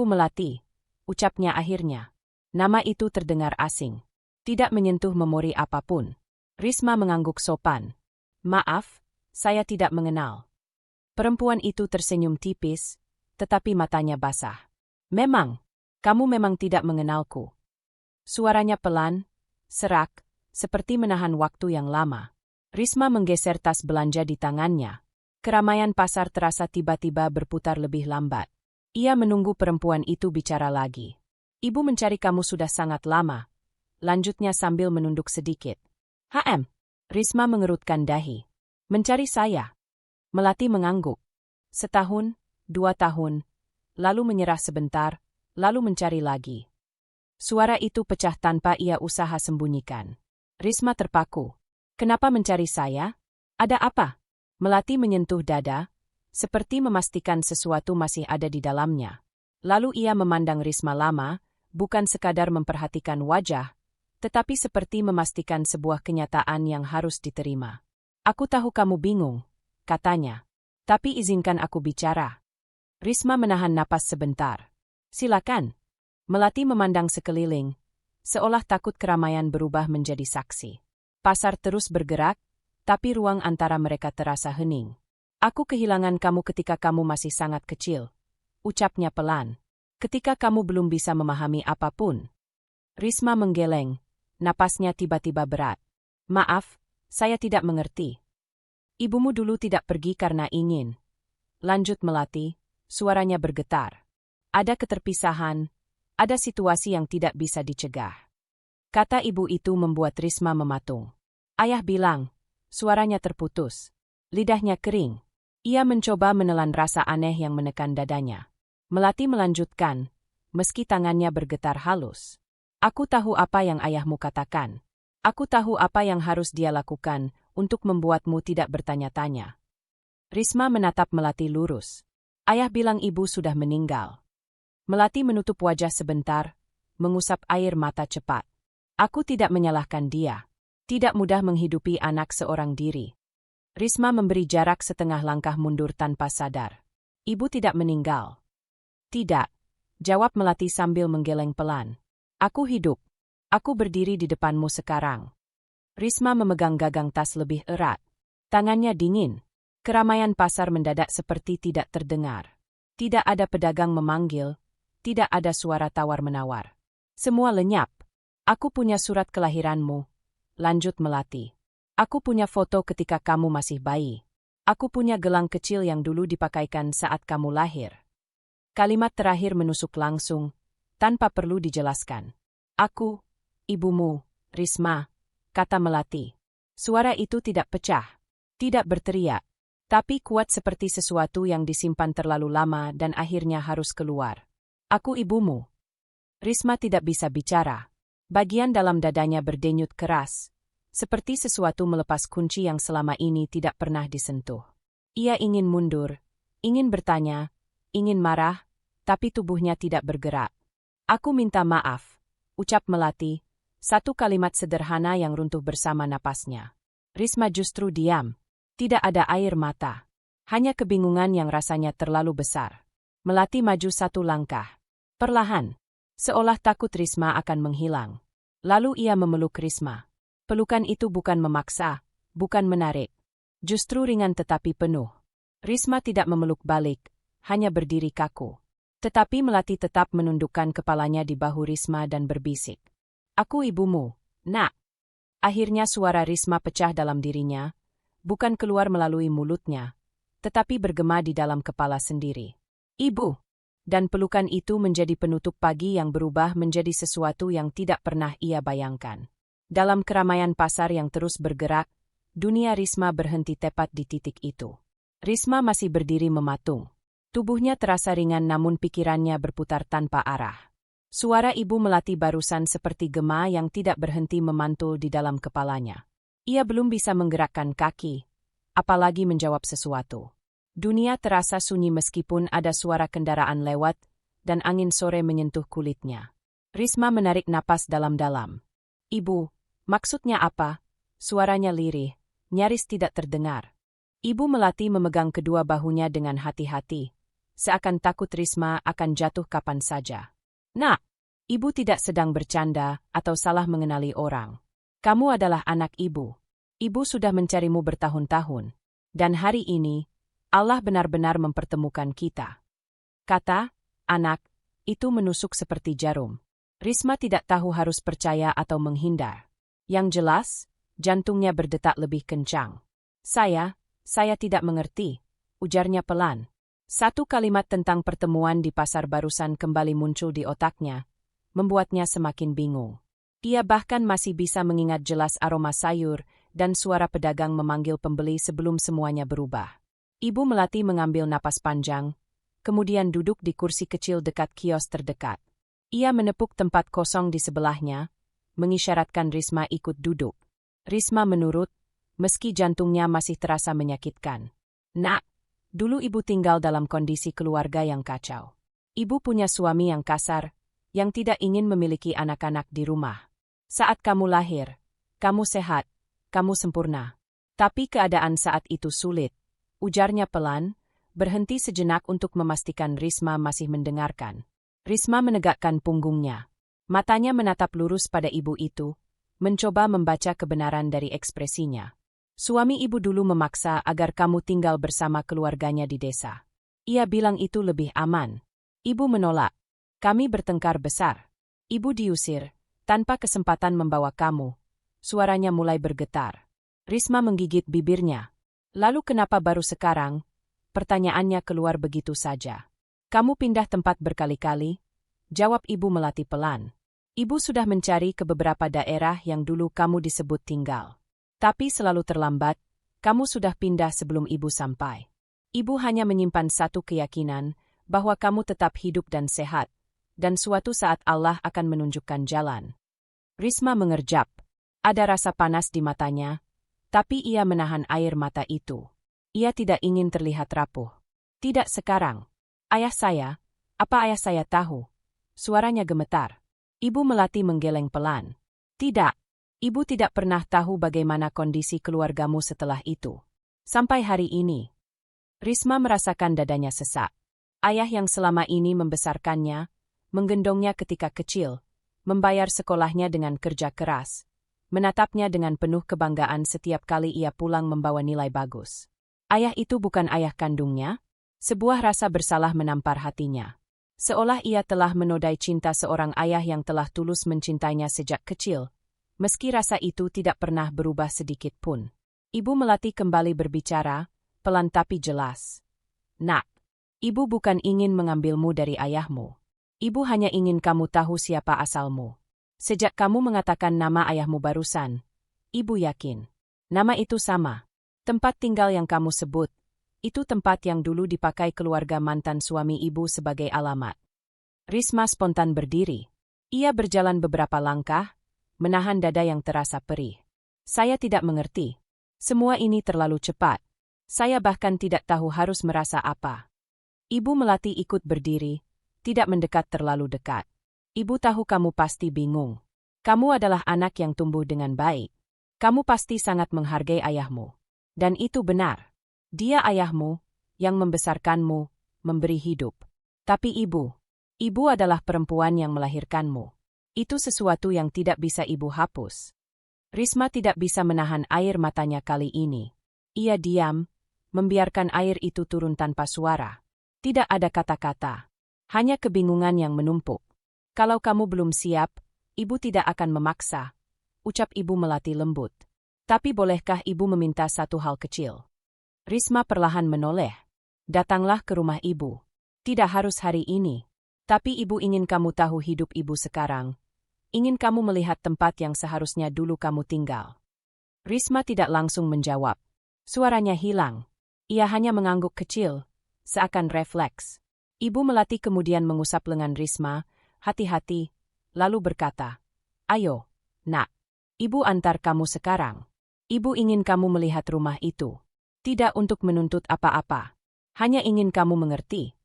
Melati," ucapnya akhirnya. Nama itu terdengar asing. Tidak menyentuh memori apapun. Risma mengangguk sopan. "Maaf, saya tidak mengenal." Perempuan itu tersenyum tipis, tetapi matanya basah. Kamu memang tidak mengenalku." Suaranya pelan, serak, seperti menahan waktu yang lama. Risma menggeser tas belanja di tangannya. Keramaian pasar terasa tiba-tiba berputar lebih lambat. Ia menunggu perempuan itu bicara lagi. "Ibu mencari kamu sudah sangat lama," lanjutnya sambil menunduk sedikit. Risma mengerutkan dahi. "Mencari saya?" Melati mengangguk. "1 tahun, 2 tahun, lalu menyerah sebentar, lalu mencari lagi." Suara itu pecah tanpa ia usaha sembunyikan. Risma terpaku. "Kenapa mencari saya? Ada apa?" Melati menyentuh dada, seperti memastikan sesuatu masih ada di dalamnya. Lalu ia memandang Risma lama, bukan sekadar memperhatikan wajah, tetapi seperti memastikan sebuah kenyataan yang harus diterima. "Aku tahu kamu bingung," katanya. "Tapi izinkan aku bicara." Risma menahan napas sebentar. "Silakan." Melati memandang sekeliling, seolah takut keramaian berubah menjadi saksi. Pasar terus bergerak, tapi ruang antara mereka terasa hening. "Aku kehilangan kamu ketika kamu masih sangat kecil," ucapnya pelan. "Ketika kamu belum bisa memahami apapun." Risma menggeleng, napasnya tiba-tiba berat. "Maaf, saya tidak mengerti." "Ibumu dulu tidak pergi karena ingin," lanjut Melati, suaranya bergetar. "Ada keterpisahan, ada situasi yang tidak bisa dicegah." Kata ibu itu membuat Risma mematung. "Ayah bilang," suaranya terputus. Lidahnya kering. Ia mencoba menelan rasa aneh yang menekan dadanya. Melati melanjutkan, meski tangannya bergetar halus. "Aku tahu apa yang ayahmu katakan. Aku tahu apa yang harus dia lakukan untuk membuatmu tidak bertanya-tanya." Risma menatap Melati lurus. "Ayah bilang ibu sudah meninggal." Melati menutup wajah sebentar, mengusap air mata cepat. "Aku tidak menyalahkan dia. Tidak mudah menghidupi anak seorang diri." Risma memberi jarak setengah langkah mundur tanpa sadar. "Ibu tidak meninggal." "Tidak," jawab Melati sambil menggeleng pelan. "Aku hidup. Aku berdiri di depanmu sekarang." Risma memegang gagang tas lebih erat. Tangannya dingin. Keramaian pasar mendadak seperti tidak terdengar. Tidak ada pedagang memanggil, tidak ada suara tawar-menawar. Semua lenyap. "Aku punya surat kelahiranmu," lanjut Melati. "Aku punya foto ketika kamu masih bayi. Aku punya gelang kecil yang dulu dipakaikan saat kamu lahir." Kalimat terakhir menusuk langsung, tanpa perlu dijelaskan. "Aku, ibumu, Risma," kata Melati. Suara itu tidak pecah, tidak berteriak, tapi kuat seperti sesuatu yang disimpan terlalu lama dan akhirnya harus keluar. "Aku ibumu." Risma tidak bisa bicara. Bagian dalam dadanya berdenyut keras, Seperti sesuatu melepas kunci yang selama ini tidak pernah disentuh. Ia ingin mundur, ingin bertanya, ingin marah, tapi tubuhnya tidak bergerak. Aku minta maaf, ucap Melati, satu kalimat sederhana yang runtuh bersama napasnya. Risma justru diam. Tidak ada air mata. Hanya kebingungan yang rasanya terlalu besar. Melati maju satu langkah. Perlahan. Seolah takut Risma akan menghilang. Lalu ia memeluk Risma. Pelukan itu bukan memaksa, bukan menarik. Justru ringan tetapi penuh. Risma tidak memeluk balik, hanya berdiri kaku. Tetapi Melati tetap menundukkan kepalanya di bahu Risma dan berbisik. Aku ibumu, nak. Akhirnya suara Risma pecah dalam dirinya, bukan keluar melalui mulutnya, tetapi bergema di dalam kepala sendiri. Ibu! Dan pelukan itu menjadi penutup pagi yang berubah menjadi sesuatu yang tidak pernah ia bayangkan. Dalam keramaian pasar yang terus bergerak, dunia Risma berhenti tepat di titik itu. Risma masih berdiri mematung. Tubuhnya terasa ringan namun pikirannya berputar tanpa arah. Suara ibu Melati barusan seperti gema yang tidak berhenti memantul di dalam kepalanya. Ia belum bisa menggerakkan kaki, apalagi menjawab sesuatu. Dunia terasa sunyi meskipun ada suara kendaraan lewat, dan angin sore menyentuh kulitnya. Risma menarik napas dalam-dalam. Ibu, maksudnya apa? Suaranya lirih, nyaris tidak terdengar. Ibu Melati memegang kedua bahunya dengan hati-hati, seakan takut Risma akan jatuh kapan saja. Nak, ibu tidak sedang bercanda atau salah mengenali orang. Kamu adalah anak ibu. Ibu sudah mencarimu bertahun-tahun. Dan hari ini, Allah benar-benar mempertemukan kita. Kata, anak, itu menusuk seperti jarum. Risma tidak tahu harus percaya atau menghindar. Yang jelas, jantungnya berdetak lebih kencang. Saya tidak mengerti, ujarnya pelan. Satu kalimat tentang pertemuan di pasar barusan kembali muncul di otaknya, membuatnya semakin bingung. Ia bahkan masih bisa mengingat jelas aroma sayur dan suara pedagang memanggil pembeli sebelum semuanya berubah. Ibu Melati mengambil napas panjang, kemudian duduk di kursi kecil dekat kios terdekat. Ia menepuk tempat kosong di sebelahnya, mengisyaratkan Risma ikut duduk. Risma menurut, meski jantungnya masih terasa menyakitkan. Nak, dulu ibu tinggal dalam kondisi keluarga yang kacau. Ibu punya suami yang kasar, yang tidak ingin memiliki anak-anak di rumah. Saat kamu lahir, kamu sehat, kamu sempurna. Tapi keadaan saat itu sulit, ujarnya pelan, berhenti sejenak untuk memastikan Risma masih mendengarkan. Risma menegakkan punggungnya. Matanya menatap lurus pada ibu itu, mencoba membaca kebenaran dari ekspresinya. Suami ibu dulu memaksa agar kamu tinggal bersama keluarganya di desa. Ia bilang itu lebih aman. Ibu menolak. Kami bertengkar besar. Ibu diusir, tanpa kesempatan membawa kamu. Suaranya mulai bergetar. Risma menggigit bibirnya. Lalu kenapa baru sekarang? Pertanyaannya keluar begitu saja. Kamu pindah tempat berkali-kali? Jawab ibu Melati pelan. Ibu sudah mencari ke beberapa daerah yang dulu kamu disebut tinggal. Tapi selalu terlambat, kamu sudah pindah sebelum ibu sampai. Ibu hanya menyimpan satu keyakinan, bahwa kamu tetap hidup dan sehat, dan suatu saat Allah akan menunjukkan jalan. Risma mengerjap. Ada rasa panas di matanya, tapi ia menahan air mata itu. Ia tidak ingin terlihat rapuh. Tidak sekarang. Ayah saya, apa ayah saya tahu? Suaranya gemetar. Ibu Melati menggeleng pelan. Tidak. Ibu tidak pernah tahu bagaimana kondisi keluargamu setelah itu. Sampai hari ini. Risma merasakan dadanya sesak. Ayah yang selama ini membesarkannya, menggendongnya ketika kecil, membayar sekolahnya dengan kerja keras, menatapnya dengan penuh kebanggaan setiap kali ia pulang membawa nilai bagus. Ayah itu bukan ayah kandungnya? Sebuah rasa bersalah menampar hatinya. Seolah ia telah menodai cinta seorang ayah yang telah tulus mencintainya sejak kecil, meski rasa itu tidak pernah berubah sedikit pun. Ibu Melati kembali berbicara, pelan tapi jelas. Nak, ibu bukan ingin mengambilmu dari ayahmu. Ibu hanya ingin kamu tahu siapa asalmu. Sejak kamu mengatakan nama ayahmu barusan, ibu yakin. Nama itu sama. Tempat tinggal yang kamu sebut, itu tempat yang dulu dipakai keluarga mantan suami ibu sebagai alamat. Risma spontan berdiri. Ia berjalan beberapa langkah, menahan dada yang terasa perih. Saya tidak mengerti. Semua ini terlalu cepat. Saya bahkan tidak tahu harus merasa apa. Ibu Melati ikut berdiri, tidak mendekat terlalu dekat. Ibu tahu kamu pasti bingung. Kamu adalah anak yang tumbuh dengan baik. Kamu pasti sangat menghargai ayahmu. Dan itu benar. Dia ayahmu, yang membesarkanmu, memberi hidup. Tapi ibu adalah perempuan yang melahirkanmu. Itu sesuatu yang tidak bisa ibu hapus. Risma tidak bisa menahan air matanya kali ini. Ia diam, membiarkan air itu turun tanpa suara. Tidak ada kata-kata. Hanya kebingungan yang menumpuk. Kalau kamu belum siap, ibu tidak akan memaksa, ucap Ibu Melati lembut. Tapi bolehkah ibu meminta satu hal kecil? Risma perlahan menoleh. Datanglah ke rumah ibu. Tidak harus hari ini. Tapi ibu ingin kamu tahu hidup ibu sekarang. Ingin kamu melihat tempat yang seharusnya dulu kamu tinggal. Risma tidak langsung menjawab. Suaranya hilang. Ia hanya mengangguk kecil, seakan refleks. Ibu Melati kemudian mengusap lengan Risma, hati-hati, lalu berkata, "Ayo, nak. Ibu antar kamu sekarang. Ibu ingin kamu melihat rumah itu. Tidak untuk menuntut apa-apa. Hanya ingin kamu mengerti."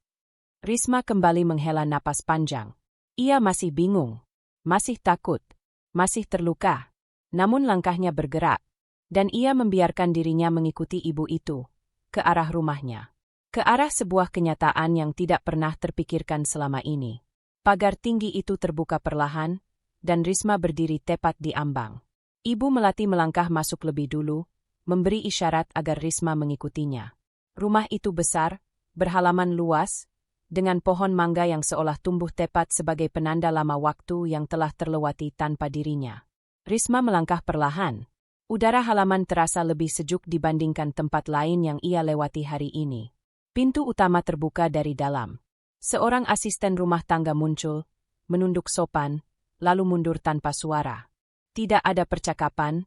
Risma kembali menghela napas panjang. Ia masih bingung, masih takut, masih terluka. Namun langkahnya bergerak, dan ia membiarkan dirinya mengikuti ibu itu ke arah rumahnya. Ke arah sebuah kenyataan yang tidak pernah terpikirkan selama ini. Pagar tinggi itu terbuka perlahan, dan Risma berdiri tepat di ambang. Ibu Melati melangkah masuk lebih dulu, memberi isyarat agar Risma mengikutinya. Rumah itu besar, berhalaman luas, dengan pohon mangga yang seolah tumbuh tepat sebagai penanda lama waktu yang telah terlewati tanpa dirinya. Risma melangkah perlahan. Udara halaman terasa lebih sejuk dibandingkan tempat lain yang ia lewati hari ini. Pintu utama terbuka dari dalam. Seorang asisten rumah tangga muncul, menunduk sopan, lalu mundur tanpa suara. Tidak ada percakapan,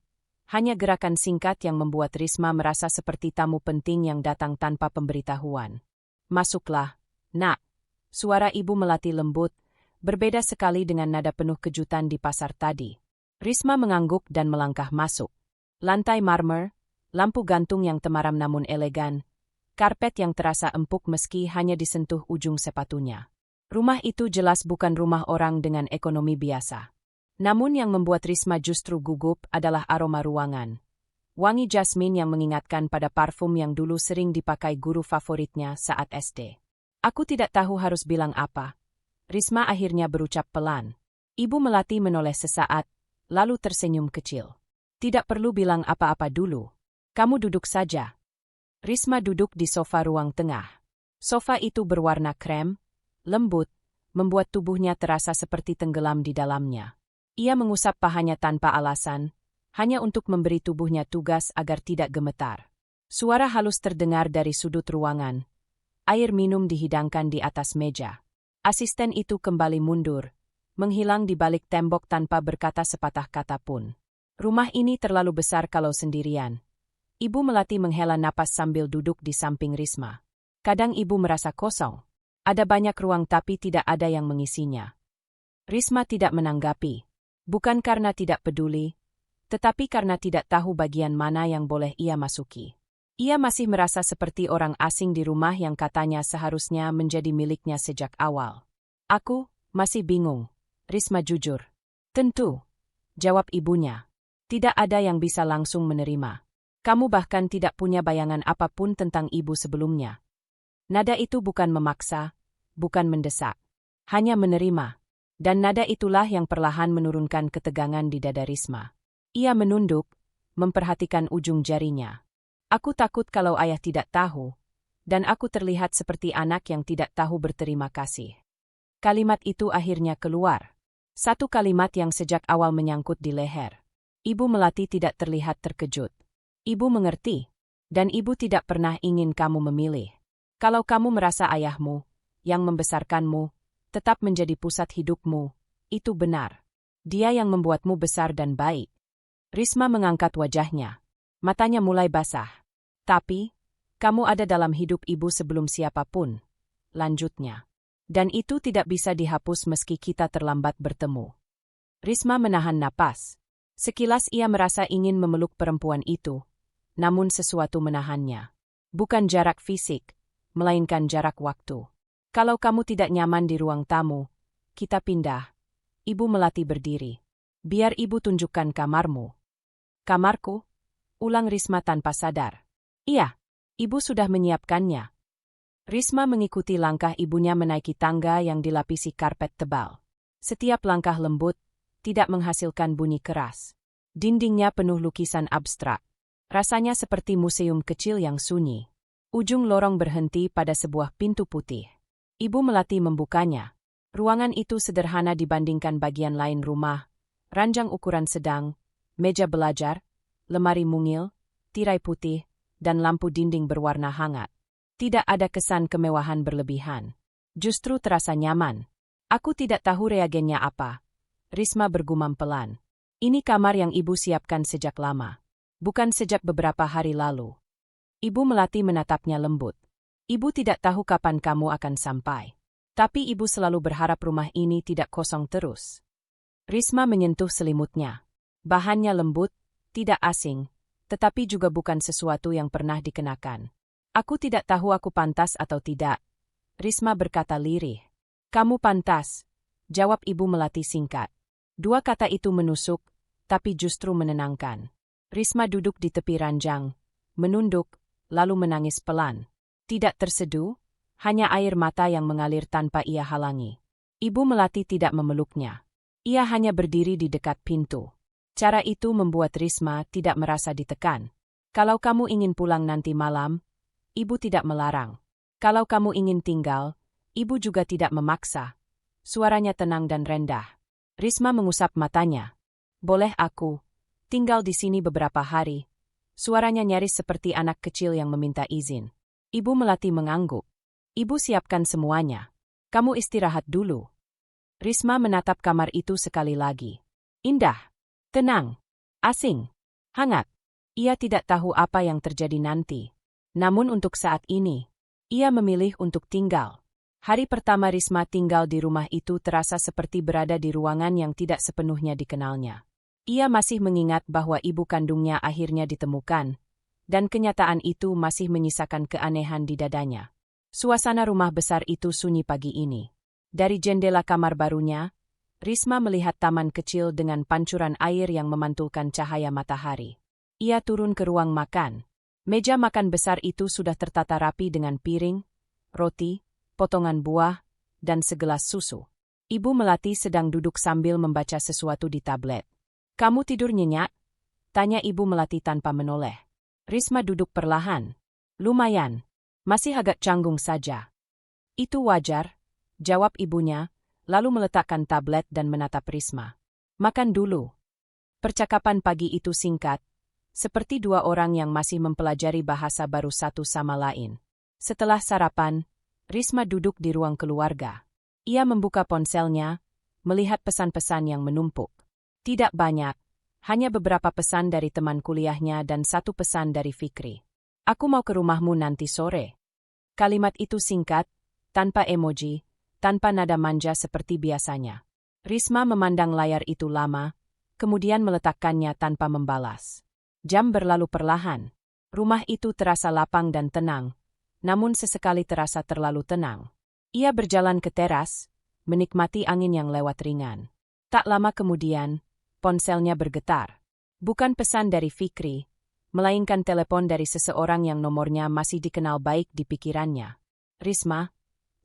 hanya gerakan singkat yang membuat Risma merasa seperti tamu penting yang datang tanpa pemberitahuan. "Masuklah, nak." Suara Ibu Melati lembut, berbeda sekali dengan nada penuh kejutan di pasar tadi. Risma mengangguk dan melangkah masuk. Lantai marmer, lampu gantung yang temaram namun elegan, karpet yang terasa empuk meski hanya disentuh ujung sepatunya. Rumah itu jelas bukan rumah orang dengan ekonomi biasa. Namun yang membuat Risma justru gugup adalah aroma ruangan. Wangi jasmin yang mengingatkan pada parfum yang dulu sering dipakai guru favoritnya saat SD. "Aku tidak tahu harus bilang apa." Risma akhirnya berucap pelan. Ibu Melati menoleh sesaat, lalu tersenyum kecil. "Tidak perlu bilang apa-apa dulu. Kamu duduk saja." Risma duduk di sofa ruang tengah. Sofa itu berwarna krem, lembut, membuat tubuhnya terasa seperti tenggelam di dalamnya. Ia mengusap pahanya tanpa alasan, hanya untuk memberi tubuhnya tugas agar tidak gemetar. Suara halus terdengar dari sudut ruangan. Air minum dihidangkan di atas meja. Asisten itu kembali mundur, menghilang di balik tembok tanpa berkata sepatah kata pun. Rumah ini terlalu besar kalau sendirian. Ibu Melati menghela napas sambil duduk di samping Risma. Kadang ibu merasa kosong. Ada banyak ruang tapi tidak ada yang mengisinya. Risma tidak menanggapi. Bukan karena tidak peduli, tetapi karena tidak tahu bagian mana yang boleh ia masuki. Ia masih merasa seperti orang asing di rumah yang katanya seharusnya menjadi miliknya sejak awal. "Aku masih bingung," Risma jujur. "Tentu," jawab ibunya. "Tidak ada yang bisa langsung menerima. Kamu bahkan tidak punya bayangan apapun tentang ibu sebelumnya." Nada itu bukan memaksa, bukan mendesak, hanya menerima. Dan nada itulah yang perlahan menurunkan ketegangan di dada Risma. Ia menunduk, memperhatikan ujung jarinya. "Aku takut kalau ayah tidak tahu, dan aku terlihat seperti anak yang tidak tahu berterima kasih." Kalimat itu akhirnya keluar. Satu kalimat yang sejak awal menyangkut di leher. Ibu Melati tidak terlihat terkejut. Ibu mengerti, dan ibu tidak pernah ingin kamu memilih. Kalau kamu merasa ayahmu, yang membesarkanmu, tetap menjadi pusat hidupmu, itu benar. Dia yang membuatmu besar dan baik. Risma mengangkat wajahnya. Matanya mulai basah. "Tapi, kamu ada dalam hidup ibu sebelum siapapun," lanjutnya. "Dan itu tidak bisa dihapus meski kita terlambat bertemu." Risma menahan napas. Sekilas ia merasa ingin memeluk perempuan itu, namun sesuatu menahannya. Bukan jarak fisik, melainkan jarak waktu. Kalau kamu tidak nyaman di ruang tamu, kita pindah. Ibu Melati berdiri. Biar ibu tunjukkan kamarmu. Kamarku? Ulang Risma tanpa sadar. Iya, ibu sudah menyiapkannya. Risma mengikuti langkah ibunya menaiki tangga yang dilapisi karpet tebal. Setiap langkah lembut, tidak menghasilkan bunyi keras. Dindingnya penuh lukisan abstrak. Rasanya seperti museum kecil yang sunyi. Ujung lorong berhenti pada sebuah pintu putih. Ibu Melati membukanya. Ruangan itu sederhana dibandingkan bagian lain rumah. Ranjang ukuran sedang, meja belajar, lemari mungil, tirai putih, dan lampu dinding berwarna hangat. Tidak ada kesan kemewahan berlebihan. Justru terasa nyaman. Aku tidak tahu reagennya apa. Risma bergumam pelan. Ini kamar yang ibu siapkan sejak lama. Bukan sejak beberapa hari lalu. Ibu Melati menatapnya lembut. Ibu tidak tahu kapan kamu akan sampai. Tapi ibu selalu berharap rumah ini tidak kosong terus. Risma menyentuh selimutnya. Bahannya lembut, tidak asing, tetapi juga bukan sesuatu yang pernah dikenakan. Aku tidak tahu aku pantas atau tidak. Risma berkata lirih. Kamu pantas, jawab Ibu Melati singkat. Dua kata itu menusuk, tapi justru menenangkan. Risma duduk di tepi ranjang, menunduk, lalu menangis pelan. Tidak terseduh, hanya air mata yang mengalir tanpa ia halangi. Ibu Melati tidak memeluknya. Ia hanya berdiri di dekat pintu. Cara itu membuat Risma tidak merasa ditekan. Kalau kamu ingin pulang nanti malam, ibu tidak melarang. Kalau kamu ingin tinggal, ibu juga tidak memaksa. Suaranya tenang dan rendah. Risma mengusap matanya. Boleh aku tinggal di sini beberapa hari? Suaranya nyaris seperti anak kecil yang meminta izin. Ibu Melati mengangguk. Ibu siapkan semuanya. Kamu istirahat dulu. Risma menatap kamar itu sekali lagi. Indah, tenang, asing, hangat. Ia tidak tahu apa yang terjadi nanti. Namun untuk saat ini, ia memilih untuk tinggal. Hari pertama Risma tinggal di rumah itu terasa seperti berada di ruangan yang tidak sepenuhnya dikenalnya. Ia masih mengingat bahwa ibu kandungnya akhirnya ditemukan, dan kenyataan itu masih menyisakan keanehan di dadanya. Suasana rumah besar itu sunyi pagi ini. Dari jendela kamar barunya, Risma melihat taman kecil dengan pancuran air yang memantulkan cahaya matahari. Ia turun ke ruang makan. Meja makan besar itu sudah tertata rapi dengan piring, roti, potongan buah, dan segelas susu. Ibu Melati sedang duduk sambil membaca sesuatu di tablet. Kamu tidur nyenyak? Tanya Ibu Melati tanpa menoleh. Risma duduk perlahan. Lumayan. Masih agak canggung saja. Itu wajar, jawab ibunya, lalu meletakkan tablet dan menatap Risma. Makan dulu. Percakapan pagi itu singkat, seperti dua orang yang masih mempelajari bahasa baru satu sama lain. Setelah sarapan, Risma duduk di ruang keluarga. Ia membuka ponselnya, melihat pesan-pesan yang menumpuk. Tidak banyak, hanya beberapa pesan dari teman kuliahnya dan satu pesan dari Fikri. Aku mau ke rumahmu nanti sore. Kalimat itu singkat, tanpa emoji, tanpa nada manja seperti biasanya. Risma memandang layar itu lama, kemudian meletakkannya tanpa membalas. Jam berlalu perlahan. Rumah itu terasa lapang dan tenang, namun sesekali terasa terlalu tenang. Ia berjalan ke teras, menikmati angin yang lewat ringan. Tak lama kemudian, ponselnya bergetar. Bukan pesan dari Fikri, melainkan telepon dari seseorang yang nomornya masih dikenal baik di pikirannya. Risma,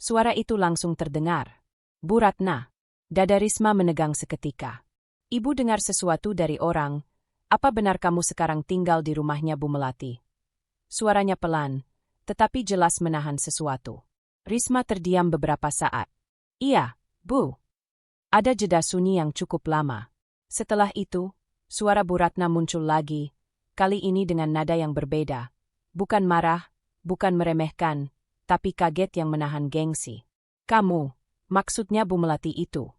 suara itu langsung terdengar. Bu Ratna. Dada Risma menegang seketika. Ibu dengar sesuatu dari orang. Apa benar kamu sekarang tinggal di rumahnya Bu Melati? Suaranya pelan, tetapi jelas menahan sesuatu. Risma terdiam beberapa saat. Iya, Bu. Ada jeda sunyi yang cukup lama. Setelah itu, suara Bu Ratna muncul lagi, kali ini dengan nada yang berbeda. Bukan marah, bukan meremehkan, tapi kaget yang menahan gengsi. Kamu, maksudnya Bu Melati itu?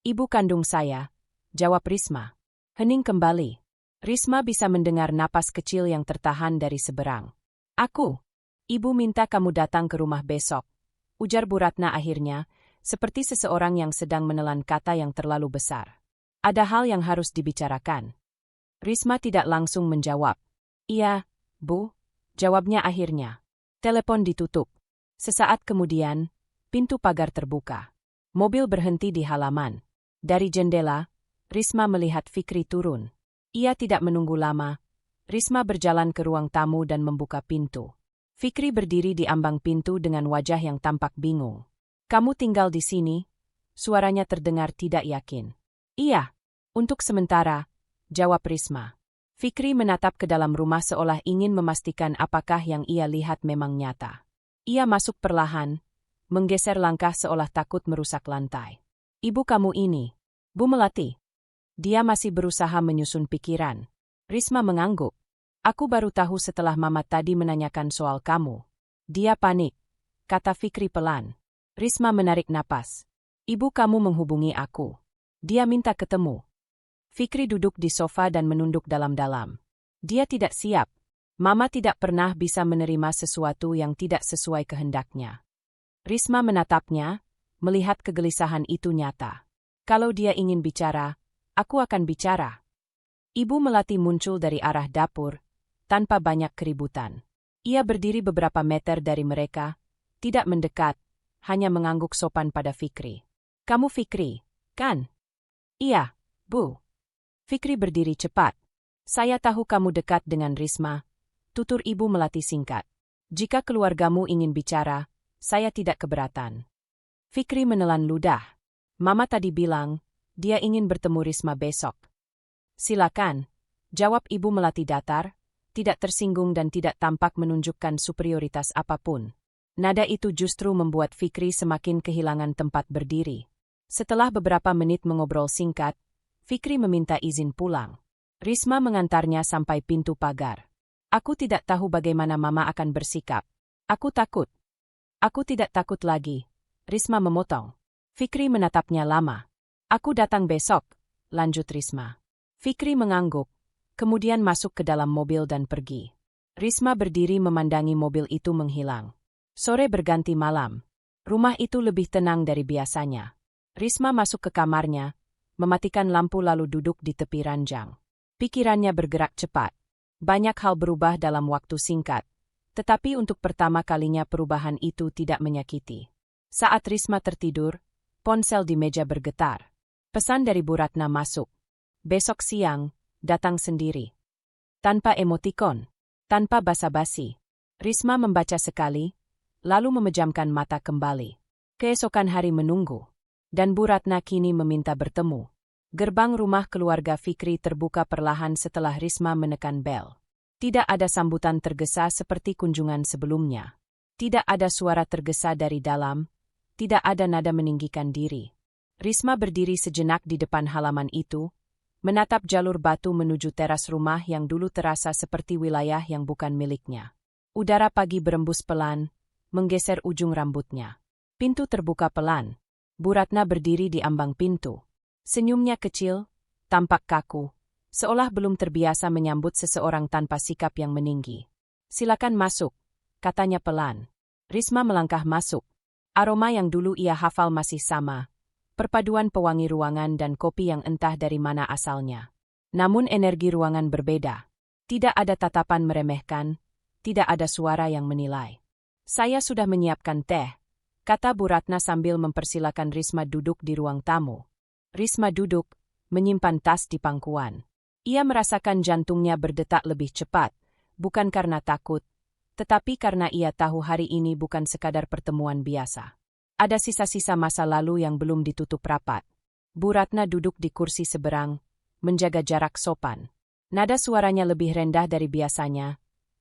Ibu kandung saya, jawab Risma. Hening kembali. Risma bisa mendengar napas kecil yang tertahan dari seberang. Aku. Ibu minta kamu datang ke rumah besok, ujar Bu Ratna akhirnya, seperti seseorang yang sedang menelan kata yang terlalu besar. Ada hal yang harus dibicarakan. Risma tidak langsung menjawab. Iya, Bu, jawabnya akhirnya. Telepon ditutup. Sesaat kemudian, pintu pagar terbuka. Mobil berhenti di halaman. Dari jendela, Risma melihat Fikri turun. Ia tidak menunggu lama. Risma berjalan ke ruang tamu dan membuka pintu. Fikri berdiri di ambang pintu dengan wajah yang tampak bingung. Kamu tinggal di sini? Suaranya terdengar tidak yakin. Iya, untuk sementara, jawab Risma. Fikri menatap ke dalam rumah seolah ingin memastikan apakah yang ia lihat memang nyata. Ia masuk perlahan, menggeser langkah seolah takut merusak lantai. Ibu kamu ini, Bu Melati. Dia masih berusaha menyusun pikiran. Risma mengangguk. Aku baru tahu setelah Mama tadi menanyakan soal kamu. Dia panik, kata Fikri pelan. Risma menarik napas. Ibu kamu menghubungi aku. Dia minta ketemu. Fikri duduk di sofa dan menunduk dalam-dalam. Dia tidak siap. Mama tidak pernah bisa menerima sesuatu yang tidak sesuai kehendaknya. Risma menatapnya, melihat kegelisahan itu nyata. Kalau dia ingin bicara, aku akan bicara. Ibu Melati muncul dari arah dapur, tanpa banyak keributan. Ia berdiri beberapa meter dari mereka, tidak mendekat, hanya mengangguk sopan pada Fikri. Kamu Fikri, kan? Iya, Bu. Fikri berdiri cepat. Saya tahu kamu dekat dengan Risma, tutur Ibu Melati singkat. Jika keluargamu ingin bicara, saya tidak keberatan. Fikri menelan ludah. Mama tadi bilang, dia ingin bertemu Risma besok. Silakan, jawab Ibu Melati datar, tidak tersinggung dan tidak tampak menunjukkan superioritas apapun. Nada itu justru membuat Fikri semakin kehilangan tempat berdiri. Setelah beberapa menit mengobrol singkat, Fikri meminta izin pulang. Risma mengantarnya sampai pintu pagar. Aku tidak tahu bagaimana Mama akan bersikap. Aku takut. Aku tidak takut lagi. Risma memotong. Fikri menatapnya lama. Aku datang besok, lanjut Risma. Fikri mengangguk, kemudian masuk ke dalam mobil dan pergi. Risma berdiri memandangi mobil itu menghilang. Sore berganti malam. Rumah itu lebih tenang dari biasanya. Risma masuk ke kamarnya, mematikan lampu lalu duduk di tepi ranjang. Pikirannya bergerak cepat. Banyak hal berubah dalam waktu singkat. Tetapi untuk pertama kalinya perubahan itu tidak menyakiti. Saat Risma tertidur, ponsel di meja bergetar. Pesan dari Bu Ratna masuk. Besok siang, datang sendiri. Tanpa emotikon, tanpa basa-basi. Risma membaca sekali, lalu memejamkan mata kembali. Keesokan hari menunggu. Dan Bu Ratna kini meminta bertemu. Gerbang rumah keluarga Fikri terbuka perlahan setelah Risma menekan bel. Tidak ada sambutan tergesa seperti kunjungan sebelumnya. Tidak ada suara tergesa dari dalam, tidak ada nada meninggikan diri. Risma berdiri sejenak di depan halaman itu, menatap jalur batu menuju teras rumah yang dulu terasa seperti wilayah yang bukan miliknya. Udara pagi berembus pelan, menggeser ujung rambutnya. Pintu terbuka pelan. Bu Ratna berdiri di ambang pintu. Senyumnya kecil, tampak kaku, seolah belum terbiasa menyambut seseorang tanpa sikap yang meninggi. Silakan masuk, katanya pelan. Risma melangkah masuk. Aroma yang dulu ia hafal masih sama. Perpaduan pewangi ruangan dan kopi yang entah dari mana asalnya. Namun energi ruangan berbeda. Tidak ada tatapan meremehkan, tidak ada suara yang menilai. Saya sudah menyiapkan teh, kata Bu Ratna sambil mempersilakan Risma duduk di ruang tamu. Risma duduk, menyimpan tas di pangkuan. Ia merasakan jantungnya berdetak lebih cepat, bukan karena takut, tetapi karena ia tahu hari ini bukan sekadar pertemuan biasa. Ada sisa-sisa masa lalu yang belum ditutup rapat. Bu Ratna duduk di kursi seberang, menjaga jarak sopan. Nada suaranya lebih rendah dari biasanya,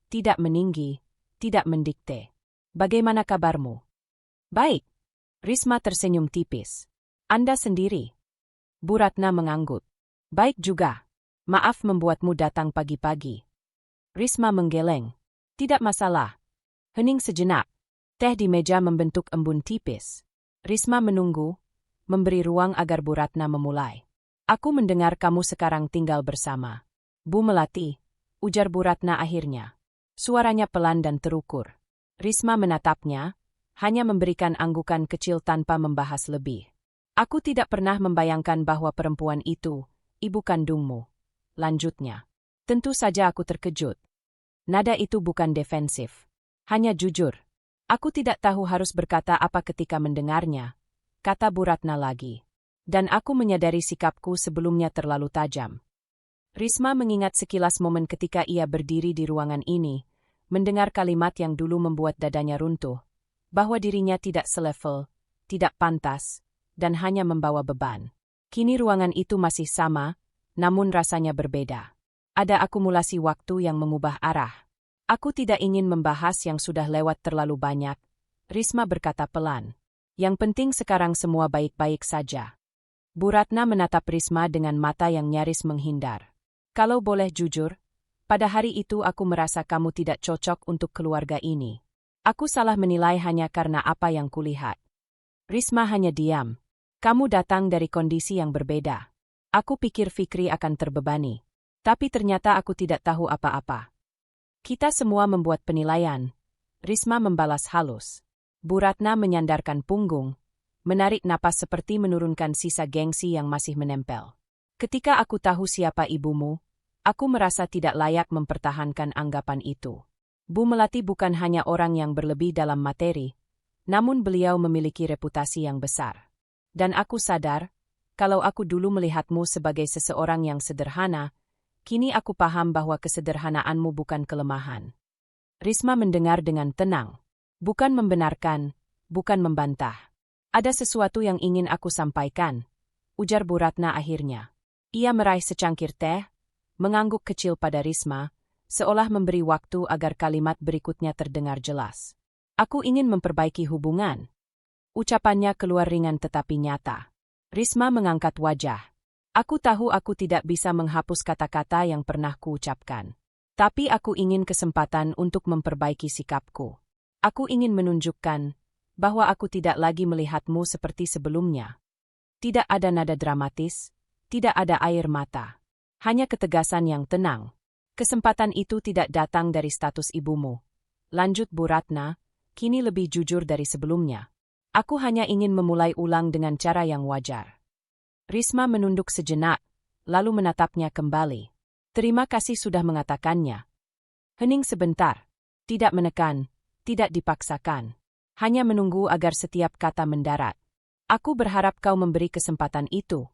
tidak meninggi, tidak mendikte. Bagaimana kabarmu? Baik. Risma tersenyum tipis. Anda sendiri? Bu Ratna mengangguk. Baik juga. Maaf membuatmu datang pagi-pagi. Risma menggeleng. Tidak masalah. Hening sejenak. Teh di meja membentuk embun tipis. Risma menunggu, memberi ruang agar Bu Ratna memulai. Aku mendengar kamu sekarang tinggal bersama Bu Melati, ujar Bu Ratna akhirnya. Suaranya pelan dan terukur. Risma menatapnya, hanya memberikan anggukan kecil tanpa membahas lebih. Aku tidak pernah membayangkan bahwa perempuan itu, ibu kandungmu. Lanjutnya. Tentu saja aku terkejut. Nada itu bukan defensif. Hanya jujur. Aku tidak tahu harus berkata apa ketika mendengarnya, kata Bu Ratna lagi. Dan aku menyadari sikapku sebelumnya terlalu tajam. Risma mengingat sekilas momen ketika ia berdiri di ruangan ini, mendengar kalimat yang dulu membuat dadanya runtuh, bahwa dirinya tidak selevel, tidak pantas, dan hanya membawa beban. Kini ruangan itu masih sama, namun rasanya berbeda. Ada akumulasi waktu yang mengubah arah. Aku tidak ingin membahas yang sudah lewat terlalu banyak, Risma berkata pelan. Yang penting sekarang semua baik-baik saja. Bu Ratna menatap Risma dengan mata yang nyaris menghindar. Kalau boleh jujur, pada hari itu aku merasa kamu tidak cocok untuk keluarga ini. Aku salah menilai hanya karena apa yang kulihat. Risma hanya diam. Kamu datang dari kondisi yang berbeda. Aku pikir Fikri akan terbebani. Tapi ternyata aku tidak tahu apa-apa. Kita semua membuat penilaian. Risma membalas halus. Bu Ratna menyandarkan punggung, menarik napas seperti menurunkan sisa gengsi yang masih menempel. Ketika aku tahu siapa ibumu, aku merasa tidak layak mempertahankan anggapan itu. Bu Melati bukan hanya orang yang berlebih dalam materi, namun beliau memiliki reputasi yang besar. Dan aku sadar, kalau aku dulu melihatmu sebagai seseorang yang sederhana, kini aku paham bahwa kesederhanaanmu bukan kelemahan. Risma mendengar dengan tenang, bukan membenarkan, bukan membantah. Ada sesuatu yang ingin aku sampaikan, ujar Bu Ratna akhirnya. Ia meraih secangkir teh, mengangguk kecil pada Risma, seolah memberi waktu agar kalimat berikutnya terdengar jelas. Aku ingin memperbaiki hubungan. Ucapannya keluar ringan tetapi nyata. Risma mengangkat wajah. Aku tahu aku tidak bisa menghapus kata-kata yang pernah kuucapkan. Tapi aku ingin kesempatan untuk memperbaiki sikapku. Aku ingin menunjukkan bahwa aku tidak lagi melihatmu seperti sebelumnya. Tidak ada nada dramatis, tidak ada air mata. Hanya ketegasan yang tenang. Kesempatan itu tidak datang dari status ibumu. Lanjut Bu Ratna, kini lebih jujur dari sebelumnya. Aku hanya ingin memulai ulang dengan cara yang wajar. Risma menunduk sejenak, lalu menatapnya kembali. Terima kasih sudah mengatakannya. Hening sebentar. Tidak menekan, tidak dipaksakan. Hanya menunggu agar setiap kata mendarat. Aku berharap kau memberi kesempatan itu,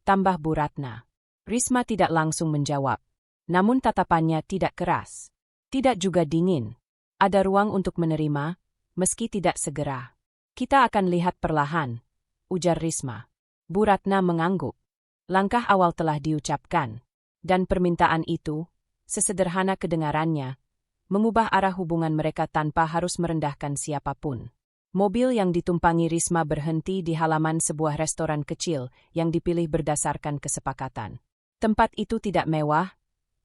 tambah Bu Ratna. Risma tidak langsung menjawab. Namun tatapannya tidak keras. Tidak juga dingin. Ada ruang untuk menerima, meski tidak segera. Kita akan lihat perlahan, ujar Risma. Bu Ratna mengangguk. Langkah awal telah diucapkan. Dan permintaan itu, sesederhana kedengarannya, mengubah arah hubungan mereka tanpa harus merendahkan siapapun. Mobil yang ditumpangi Risma berhenti di halaman sebuah restoran kecil yang dipilih berdasarkan kesepakatan. Tempat itu tidak mewah,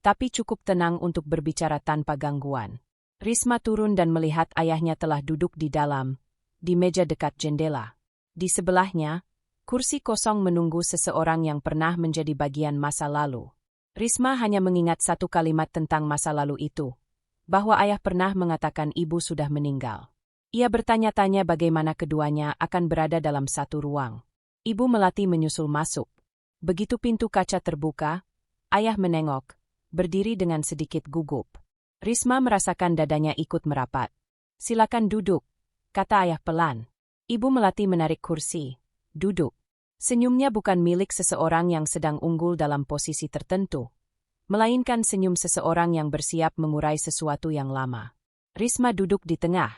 tapi cukup tenang untuk berbicara tanpa gangguan. Risma turun dan melihat ayahnya telah duduk di dalam, di meja dekat jendela. Di sebelahnya, kursi kosong menunggu seseorang yang pernah menjadi bagian masa lalu. Risma hanya mengingat satu kalimat tentang masa lalu itu, bahwa ayah pernah mengatakan ibu sudah meninggal. Ia bertanya-tanya bagaimana keduanya akan berada dalam satu ruang. Ibu Melati menyusul masuk. Begitu pintu kaca terbuka, ayah menengok, berdiri dengan sedikit gugup. Risma merasakan dadanya ikut merapat. Silakan duduk, kata ayah pelan. Ibu Melati menarik kursi. Duduk. Senyumnya bukan milik seseorang yang sedang unggul dalam posisi tertentu, melainkan senyum seseorang yang bersiap mengurai sesuatu yang lama. Risma duduk di tengah.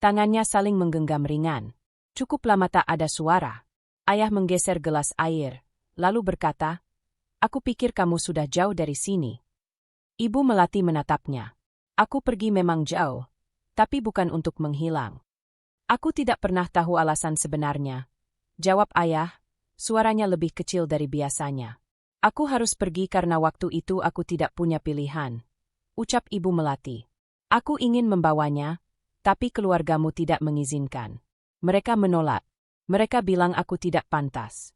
Tangannya saling menggenggam ringan. Cukup lama tak ada suara. Ayah menggeser gelas air, lalu berkata, "Aku pikir kamu sudah jauh dari sini." Ibu Melati menatapnya. "Aku pergi memang jauh, tapi bukan untuk menghilang." "Aku tidak pernah tahu alasan sebenarnya," jawab ayah, suaranya lebih kecil dari biasanya. "Aku harus pergi karena waktu itu aku tidak punya pilihan," ucap Ibu Melati. "Aku ingin membawanya, tapi keluargamu tidak mengizinkan. Mereka menolak. Mereka bilang aku tidak pantas."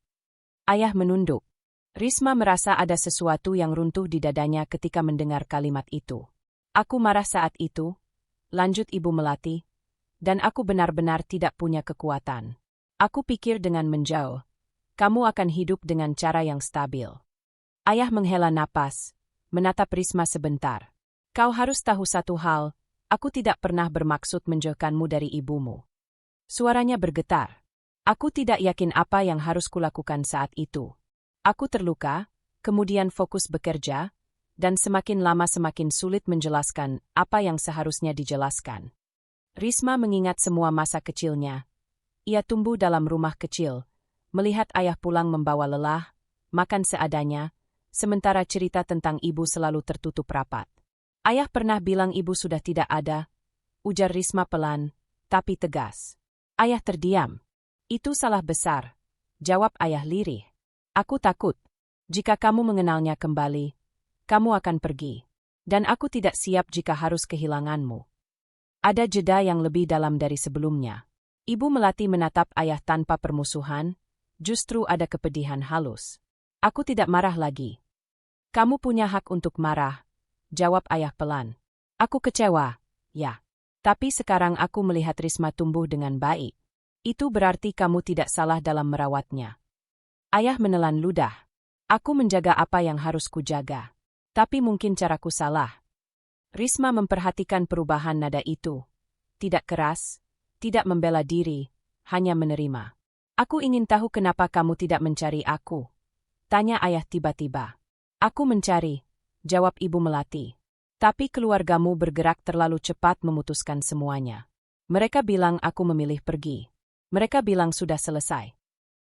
Ayah menunduk. Risma merasa ada sesuatu yang runtuh di dadanya ketika mendengar kalimat itu. "Aku marah saat itu," lanjut Ibu Melati, "dan aku benar-benar tidak punya kekuatan. Aku pikir dengan menjauh, kamu akan hidup dengan cara yang stabil. Ayah menghela napas, menatap Risma sebentar. Kau harus tahu satu hal, aku tidak pernah bermaksud menjauhkanmu dari ibumu. Suaranya bergetar. Aku tidak yakin apa yang harus kulakukan saat itu. Aku terluka, kemudian fokus bekerja, dan semakin lama semakin sulit menjelaskan apa yang seharusnya dijelaskan. Risma mengingat semua masa kecilnya. Ia tumbuh dalam rumah kecil, melihat ayah pulang membawa lelah, makan seadanya, sementara cerita tentang ibu selalu tertutup rapat. Ayah pernah bilang ibu sudah tidak ada, ujar Risma pelan, tapi tegas. Ayah terdiam. Itu salah besar, jawab ayah lirih. Aku takut, jika kamu mengenalnya kembali, kamu akan pergi. Dan aku tidak siap jika harus kehilanganmu. Ada jeda yang lebih dalam dari sebelumnya. Ibu Melati menatap ayah tanpa permusuhan, justru ada kepedihan halus. Aku tidak marah lagi. Kamu punya hak untuk marah, jawab ayah pelan. Aku kecewa, ya. Tapi sekarang aku melihat Risma tumbuh dengan baik. Itu berarti kamu tidak salah dalam merawatnya. Ayah menelan ludah. Aku menjaga apa yang harus kujaga. Tapi mungkin caraku salah. Risma memperhatikan perubahan nada itu. Tidak keras, tidak membela diri, hanya menerima. Aku ingin tahu kenapa kamu tidak mencari aku. Tanya ayah tiba-tiba. Aku mencari, jawab Ibu Melati. Tapi keluargamu bergerak terlalu cepat memutuskan semuanya. Mereka bilang aku memilih pergi. Mereka bilang sudah selesai.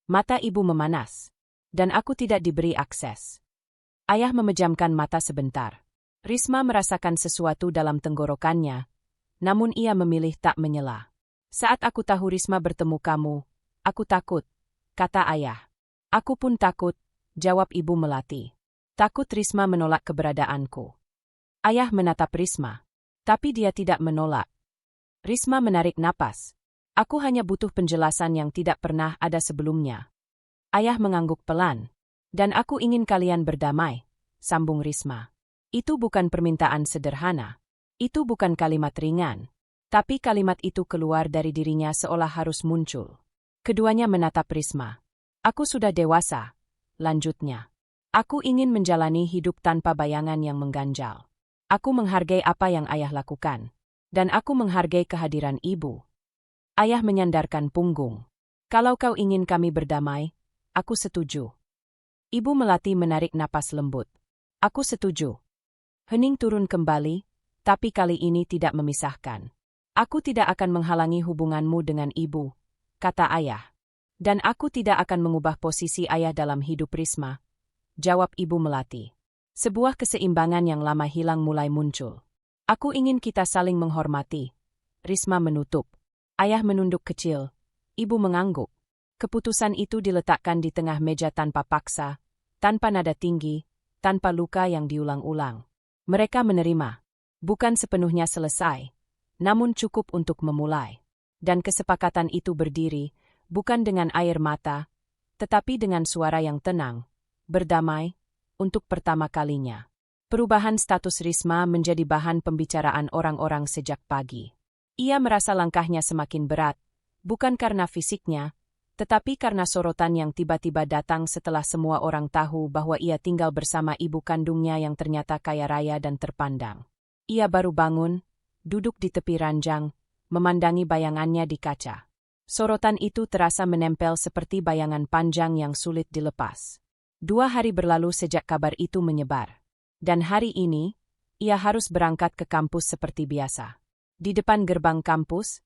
Mata ibu memanas. Dan aku tidak diberi akses. Ayah memejamkan mata sebentar. Risma merasakan sesuatu dalam tenggorokannya, namun ia memilih tak menyela. Saat aku tahu Risma bertemu kamu, aku takut, kata ayah. Aku pun takut, jawab Ibu Melati. Takut Risma menolak keberadaanku. Ayah menatap Risma, tapi dia tidak menolak. Risma menarik napas. Aku hanya butuh penjelasan yang tidak pernah ada sebelumnya. Ayah mengangguk pelan. Dan aku ingin kalian berdamai, sambung Risma. Itu bukan permintaan sederhana. Itu bukan kalimat ringan. Tapi kalimat itu keluar dari dirinya seolah harus muncul. Keduanya menatap Risma. Aku sudah dewasa, lanjutnya. Aku ingin menjalani hidup tanpa bayangan yang mengganjal. Aku menghargai apa yang ayah lakukan. Dan aku menghargai kehadiran ibu. Ayah menyandarkan punggung. Kalau kau ingin kami berdamai, aku setuju. Ibu Melati menarik napas lembut. Aku setuju. Hening turun kembali, tapi kali ini tidak memisahkan. Aku tidak akan menghalangi hubunganmu dengan ibu, kata ayah. Dan aku tidak akan mengubah posisi ayah dalam hidup Risma, jawab Ibu Melati. Sebuah keseimbangan yang lama hilang mulai muncul. Aku ingin kita saling menghormati. Risma menutup. Ayah menunduk kecil. Ibu mengangguk. Keputusan itu diletakkan di tengah meja tanpa paksa, tanpa nada tinggi, tanpa luka yang diulang-ulang. Mereka menerima. Bukan sepenuhnya selesai, namun cukup untuk memulai. Dan kesepakatan itu berdiri, bukan dengan air mata, tetapi dengan suara yang tenang, berdamai, untuk pertama kalinya. Perubahan status Risma menjadi bahan pembicaraan orang-orang sejak pagi. Ia merasa langkahnya semakin berat, bukan karena fisiknya, tetapi karena sorotan yang tiba-tiba datang setelah semua orang tahu bahwa ia tinggal bersama ibu kandungnya yang ternyata kaya raya dan terpandang. Ia baru bangun, duduk di tepi ranjang, memandangi bayangannya di kaca. Sorotan itu terasa menempel seperti bayangan panjang yang sulit dilepas. 2 hari berlalu sejak kabar itu menyebar. Dan hari ini, ia harus berangkat ke kampus seperti biasa. Di depan gerbang kampus,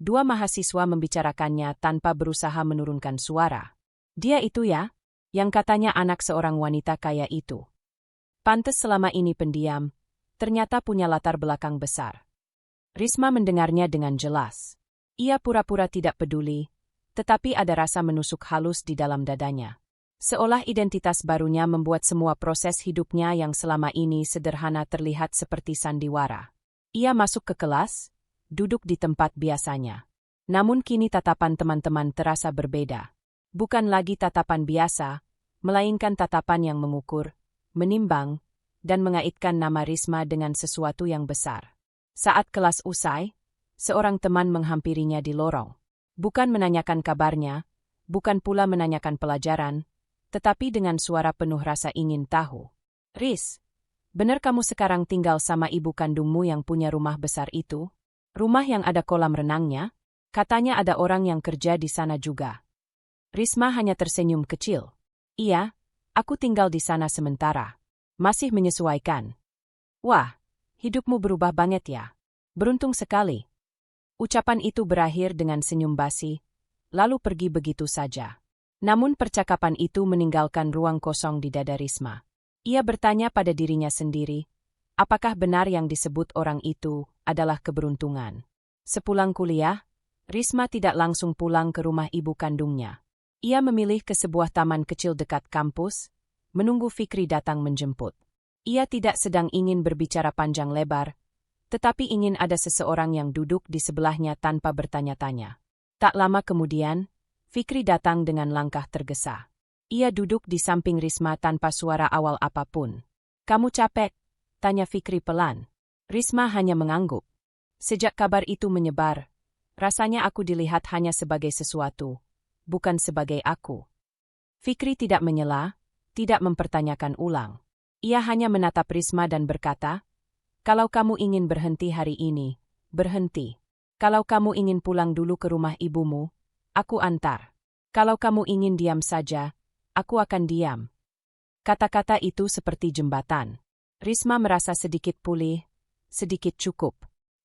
2 mahasiswa membicarakannya tanpa berusaha menurunkan suara. Dia itu ya, yang katanya anak seorang wanita kaya itu. Pantes selama ini pendiam, ternyata punya latar belakang besar. Risma mendengarnya dengan jelas. Ia pura-pura tidak peduli, tetapi ada rasa menusuk halus di dalam dadanya. Seolah identitas barunya membuat semua proses hidupnya yang selama ini sederhana terlihat seperti sandiwara. Ia masuk ke kelas, duduk di tempat biasanya. Namun kini tatapan teman-teman terasa berbeda. Bukan lagi tatapan biasa, melainkan tatapan yang mengukur, menimbang, dan mengaitkan nama Risma dengan sesuatu yang besar. Saat kelas usai, seorang teman menghampirinya di lorong. Bukan menanyakan kabarnya, bukan pula menanyakan pelajaran, tetapi dengan suara penuh rasa ingin tahu. Ris, benar kamu sekarang tinggal sama ibu kandungmu yang punya rumah besar itu? Rumah yang ada kolam renangnya? Katanya ada orang yang kerja di sana juga. Risma hanya tersenyum kecil. Iya, aku tinggal di sana sementara. Masih menyesuaikan. Wah, hidupmu berubah banget ya. Beruntung sekali. Ucapan itu berakhir dengan senyum basi, lalu pergi begitu saja. Namun percakapan itu meninggalkan ruang kosong di dada Risma. Ia bertanya pada dirinya sendiri, apakah benar yang disebut orang itu adalah keberuntungan? Sepulang kuliah, Risma tidak langsung pulang ke rumah ibu kandungnya. Ia memilih ke sebuah taman kecil dekat kampus, menunggu Fikri datang menjemput. Ia tidak sedang ingin berbicara panjang lebar, tetapi ingin ada seseorang yang duduk di sebelahnya tanpa bertanya-tanya. Tak lama kemudian, Fikri datang dengan langkah tergesa. Ia duduk di samping Risma tanpa suara awal apapun. "Kamu capek?" tanya Fikri pelan. Risma hanya mengangguk. Sejak kabar itu menyebar, rasanya aku dilihat hanya sebagai sesuatu, bukan sebagai aku. Fikri tidak menyela, tidak mempertanyakan ulang. Ia hanya menatap Risma dan berkata, "Kalau kamu ingin berhenti hari ini, berhenti. Kalau kamu ingin pulang dulu ke rumah ibumu, aku antar. Kalau kamu ingin diam saja, aku akan diam." Kata-kata itu seperti jembatan. Risma merasa sedikit pulih, sedikit cukup.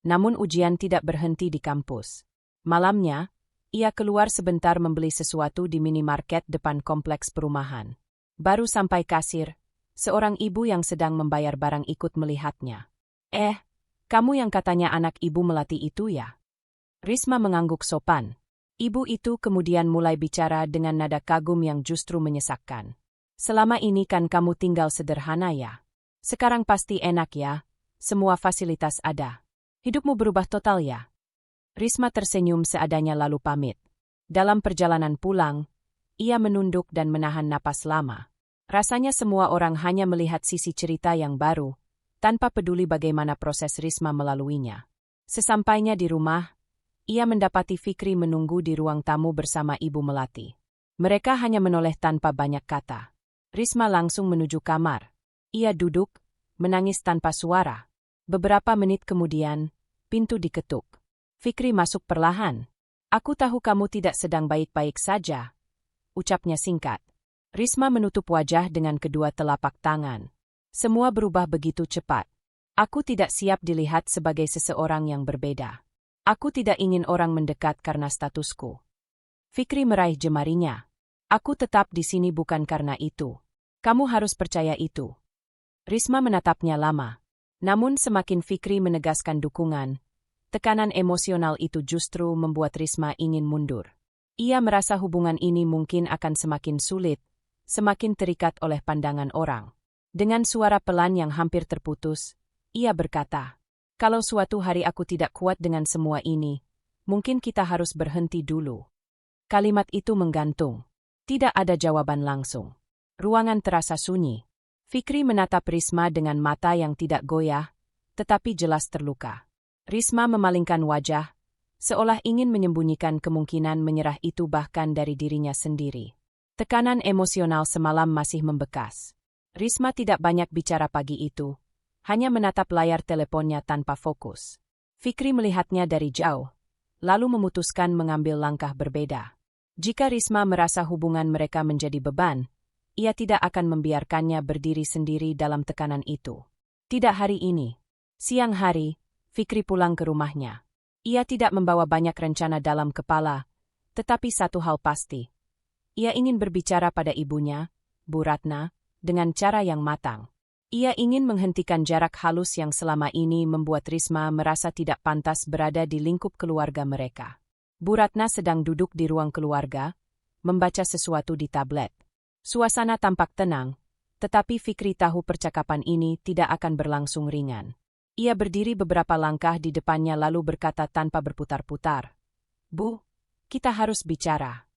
Namun ujian tidak berhenti di kampus. Malamnya, ia keluar sebentar membeli sesuatu di minimarket depan kompleks perumahan. Baru sampai kasir, seorang ibu yang sedang membayar barang ikut melihatnya. Kamu yang katanya anak ibu melati itu ya?" Risma mengangguk sopan. Ibu itu kemudian mulai bicara dengan nada kagum yang justru menyesakkan. "Selama ini kan kamu tinggal sederhana ya? Sekarang pasti enak ya, semua fasilitas ada. Hidupmu berubah total ya?" Risma tersenyum seadanya lalu pamit. Dalam perjalanan pulang, ia menunduk dan menahan napas lama. Rasanya semua orang hanya melihat sisi cerita yang baru, tanpa peduli bagaimana proses Risma melaluinya. Sesampainya di rumah, ia mendapati Fikri menunggu di ruang tamu bersama ibu melati. Mereka hanya menoleh tanpa banyak kata. Risma langsung menuju kamar. Ia duduk, menangis tanpa suara. Beberapa menit kemudian, pintu diketuk. Fikri masuk perlahan. "Aku tahu kamu tidak sedang baik-baik saja," ucapnya singkat. Risma menutup wajah dengan kedua telapak tangan. Semua berubah begitu cepat. "Aku tidak siap dilihat sebagai seseorang yang berbeda. Aku tidak ingin orang mendekat karena statusku." Fikri meraih jemarinya. "Aku tetap di sini bukan karena itu. Kamu harus percaya itu." Risma menatapnya lama. Namun semakin Fikri menegaskan dukungan, tekanan emosional itu justru membuat Risma ingin mundur. Ia merasa hubungan ini mungkin akan semakin sulit, semakin terikat oleh pandangan orang. Dengan suara pelan yang hampir terputus, ia berkata, "Kalau suatu hari aku tidak kuat dengan semua ini, mungkin kita harus berhenti dulu." Kalimat itu menggantung. Tidak ada jawaban langsung. Ruangan terasa sunyi. Fikri menatap Risma dengan mata yang tidak goyah, tetapi jelas terluka. Risma memalingkan wajah, seolah ingin menyembunyikan kemungkinan menyerah itu bahkan dari dirinya sendiri. Tekanan emosional semalam masih membekas. Risma tidak banyak bicara pagi itu, hanya menatap layar teleponnya tanpa fokus. Fikri melihatnya dari jauh, lalu memutuskan mengambil langkah berbeda. Jika Risma merasa hubungan mereka menjadi beban, ia tidak akan membiarkannya berdiri sendiri dalam tekanan itu. Tidak hari ini. Siang hari, Fikri pulang ke rumahnya. Ia tidak membawa banyak rencana dalam kepala, tetapi satu hal pasti. Ia ingin berbicara pada ibunya, Bu Ratna, dengan cara yang matang. Ia ingin menghentikan jarak halus yang selama ini membuat Risma merasa tidak pantas berada di lingkup keluarga mereka. Bu Ratna sedang duduk di ruang keluarga, membaca sesuatu di tablet. Suasana tampak tenang, tetapi Fikri tahu percakapan ini tidak akan berlangsung ringan. Ia berdiri beberapa langkah di depannya lalu berkata tanpa berputar-putar, "Bu, kita harus bicara."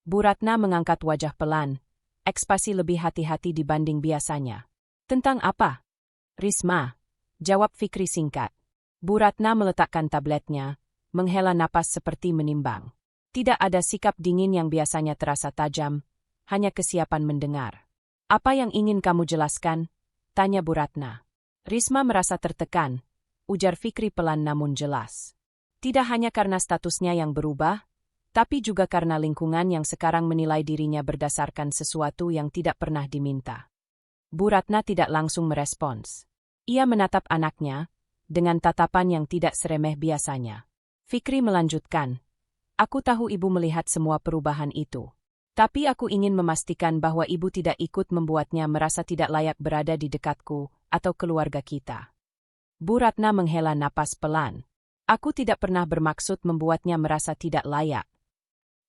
Bu Ratna mengangkat wajah pelan, ekspresi lebih hati-hati dibanding biasanya. "Tentang apa?" "Risma," jawab Fikri singkat. Bu Ratna meletakkan tabletnya, menghela napas seperti menimbang. Tidak ada sikap dingin yang biasanya terasa tajam, hanya kesiapan mendengar. Apa yang ingin kamu jelaskan? Tanya Bu Ratna. Risma merasa tertekan, ujar Fikri pelan namun jelas. Tidak hanya karena statusnya yang berubah, tapi juga karena lingkungan yang sekarang menilai dirinya berdasarkan sesuatu yang tidak pernah diminta. Bu Ratna tidak langsung merespons. Ia menatap anaknya dengan tatapan yang tidak seremeh biasanya. Fikri melanjutkan, "Aku tahu ibu melihat semua perubahan itu. Tapi aku ingin memastikan bahwa ibu tidak ikut membuatnya merasa tidak layak berada di dekatku atau keluarga kita." Bu Ratna menghela napas pelan. "Aku tidak pernah bermaksud membuatnya merasa tidak layak."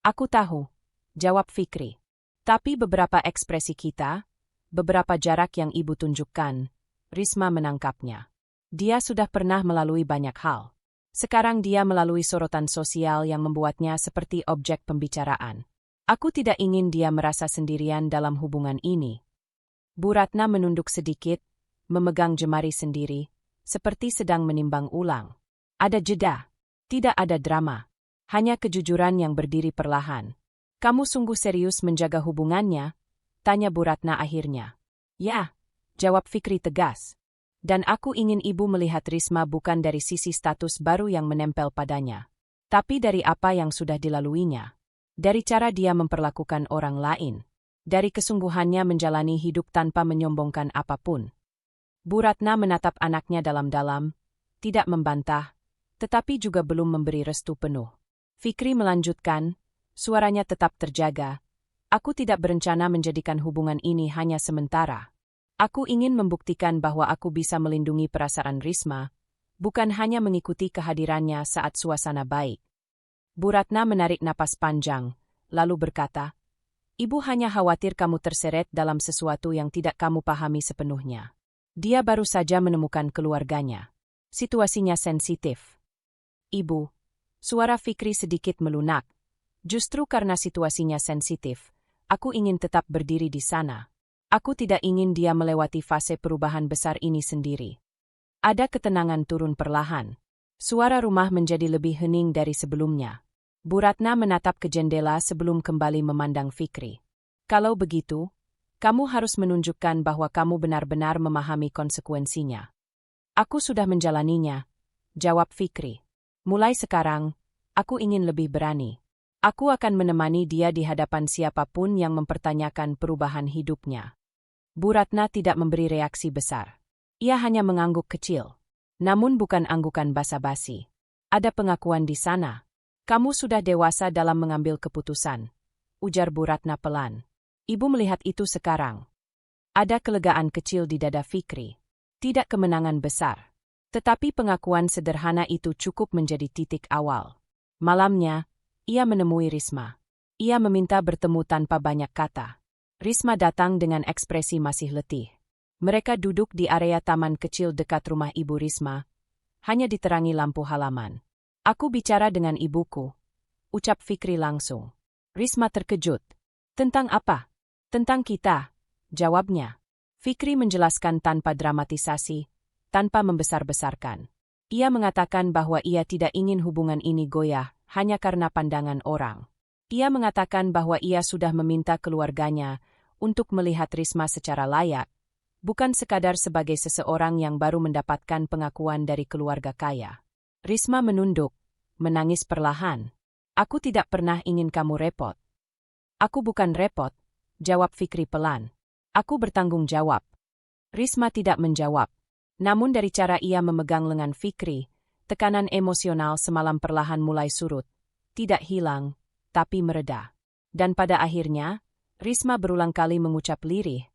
"Aku tahu," jawab Fikri. "Tapi beberapa ekspresi kita, beberapa jarak yang ibu tunjukkan," Risma menangkapnya. Dia sudah pernah melalui banyak hal. Sekarang dia melalui sorotan sosial yang membuatnya seperti objek pembicaraan. Aku tidak ingin dia merasa sendirian dalam hubungan ini. Bu Ratna menunduk sedikit, memegang jemari sendiri, seperti sedang menimbang ulang. Ada jeda. Tidak ada drama. Hanya kejujuran yang berdiri perlahan. "Kamu sungguh serius menjaga hubungannya?" tanya Bu Ratna akhirnya. "Ya," jawab Fikri tegas. "Dan aku ingin ibu melihat Risma bukan dari sisi status baru yang menempel padanya, tapi dari apa yang sudah dilaluinya. Dari cara dia memperlakukan orang lain. Dari kesungguhannya menjalani hidup tanpa menyombongkan apapun." Bu Ratna menatap anaknya dalam-dalam, tidak membantah, tetapi juga belum memberi restu penuh. Fikri melanjutkan, suaranya tetap terjaga. "Aku tidak berencana menjadikan hubungan ini hanya sementara. Aku ingin membuktikan bahwa aku bisa melindungi perasaan Risma, bukan hanya mengikuti kehadirannya saat suasana baik." Bu Ratna menarik napas panjang, lalu berkata, "Ibu hanya khawatir kamu terseret dalam sesuatu yang tidak kamu pahami sepenuhnya. Dia baru saja menemukan keluarganya. Situasinya sensitif." "Ibu," suara Fikri sedikit melunak, "justru karena situasinya sensitif, aku ingin tetap berdiri di sana. Aku tidak ingin dia melewati fase perubahan besar ini sendiri." Ada ketenangan turun perlahan. Suara rumah menjadi lebih hening dari sebelumnya. Bu Ratna menatap ke jendela sebelum kembali memandang Fikri. "Kalau begitu, kamu harus menunjukkan bahwa kamu benar-benar memahami konsekuensinya." "Aku sudah menjalaninya," jawab Fikri. "Mulai sekarang, aku ingin lebih berani. Aku akan menemani dia di hadapan siapapun yang mempertanyakan perubahan hidupnya." Bu Ratna tidak memberi reaksi besar. Ia hanya mengangguk kecil. Namun bukan anggukan basa-basi. "Ada pengakuan di sana. Kamu sudah dewasa dalam mengambil keputusan," ujar Bu Ratna pelan. "Ibu melihat itu sekarang." Ada kelegaan kecil di dada Fikri. Tidak kemenangan besar. Tetapi pengakuan sederhana itu cukup menjadi titik awal. Malamnya, ia menemui Risma. Ia meminta bertemu tanpa banyak kata. Risma datang dengan ekspresi masih letih. Mereka duduk di area taman kecil dekat rumah ibu Risma, hanya diterangi lampu halaman. "Aku bicara dengan ibuku," ucap Fikri langsung. Risma terkejut. "Tentang apa?" "Tentang kita," jawabnya. Fikri menjelaskan tanpa dramatisasi, tanpa membesar-besarkan. Ia mengatakan bahwa ia tidak ingin hubungan ini goyah hanya karena pandangan orang. Ia mengatakan bahwa ia sudah meminta keluarganya untuk melihat Risma secara layak, bukan sekadar sebagai seseorang yang baru mendapatkan pengakuan dari keluarga kaya. Risma menunduk, menangis perlahan. "Aku tidak pernah ingin kamu repot." "Aku bukan repot," jawab Fikri pelan. "Aku bertanggung jawab." Risma tidak menjawab. Namun dari cara ia memegang lengan Fikri, tekanan emosional semalam perlahan mulai surut. Tidak hilang, tapi mereda. Dan pada akhirnya, Risma berulang kali mengucap lirih,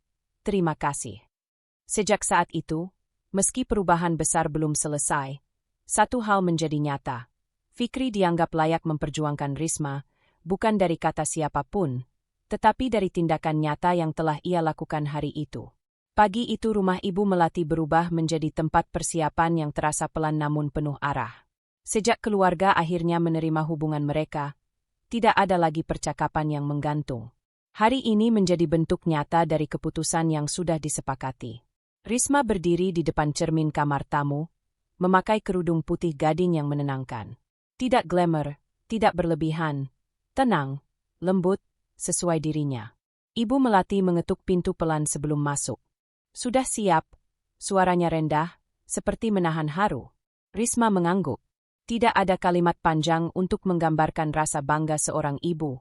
"Terima kasih." Sejak saat itu, meski perubahan besar belum selesai, satu hal menjadi nyata. Fikri dianggap layak memperjuangkan Risma, bukan dari kata siapapun, tetapi dari tindakan nyata yang telah ia lakukan hari itu. Pagi itu rumah ibu Melati berubah menjadi tempat persiapan yang terasa pelan namun penuh arah. Sejak keluarga akhirnya menerima hubungan mereka, tidak ada lagi percakapan yang menggantung. Hari ini menjadi bentuk nyata dari keputusan yang sudah disepakati. Risma berdiri di depan cermin kamar tamu, memakai kerudung putih gading yang menenangkan. Tidak glamour, tidak berlebihan, Tenang, lembut, sesuai dirinya. Ibu Melati mengetuk pintu pelan sebelum masuk. Sudah siap, suaranya rendah, seperti menahan haru. Risma mengangguk. Tidak ada kalimat panjang untuk menggambarkan rasa bangga seorang ibu.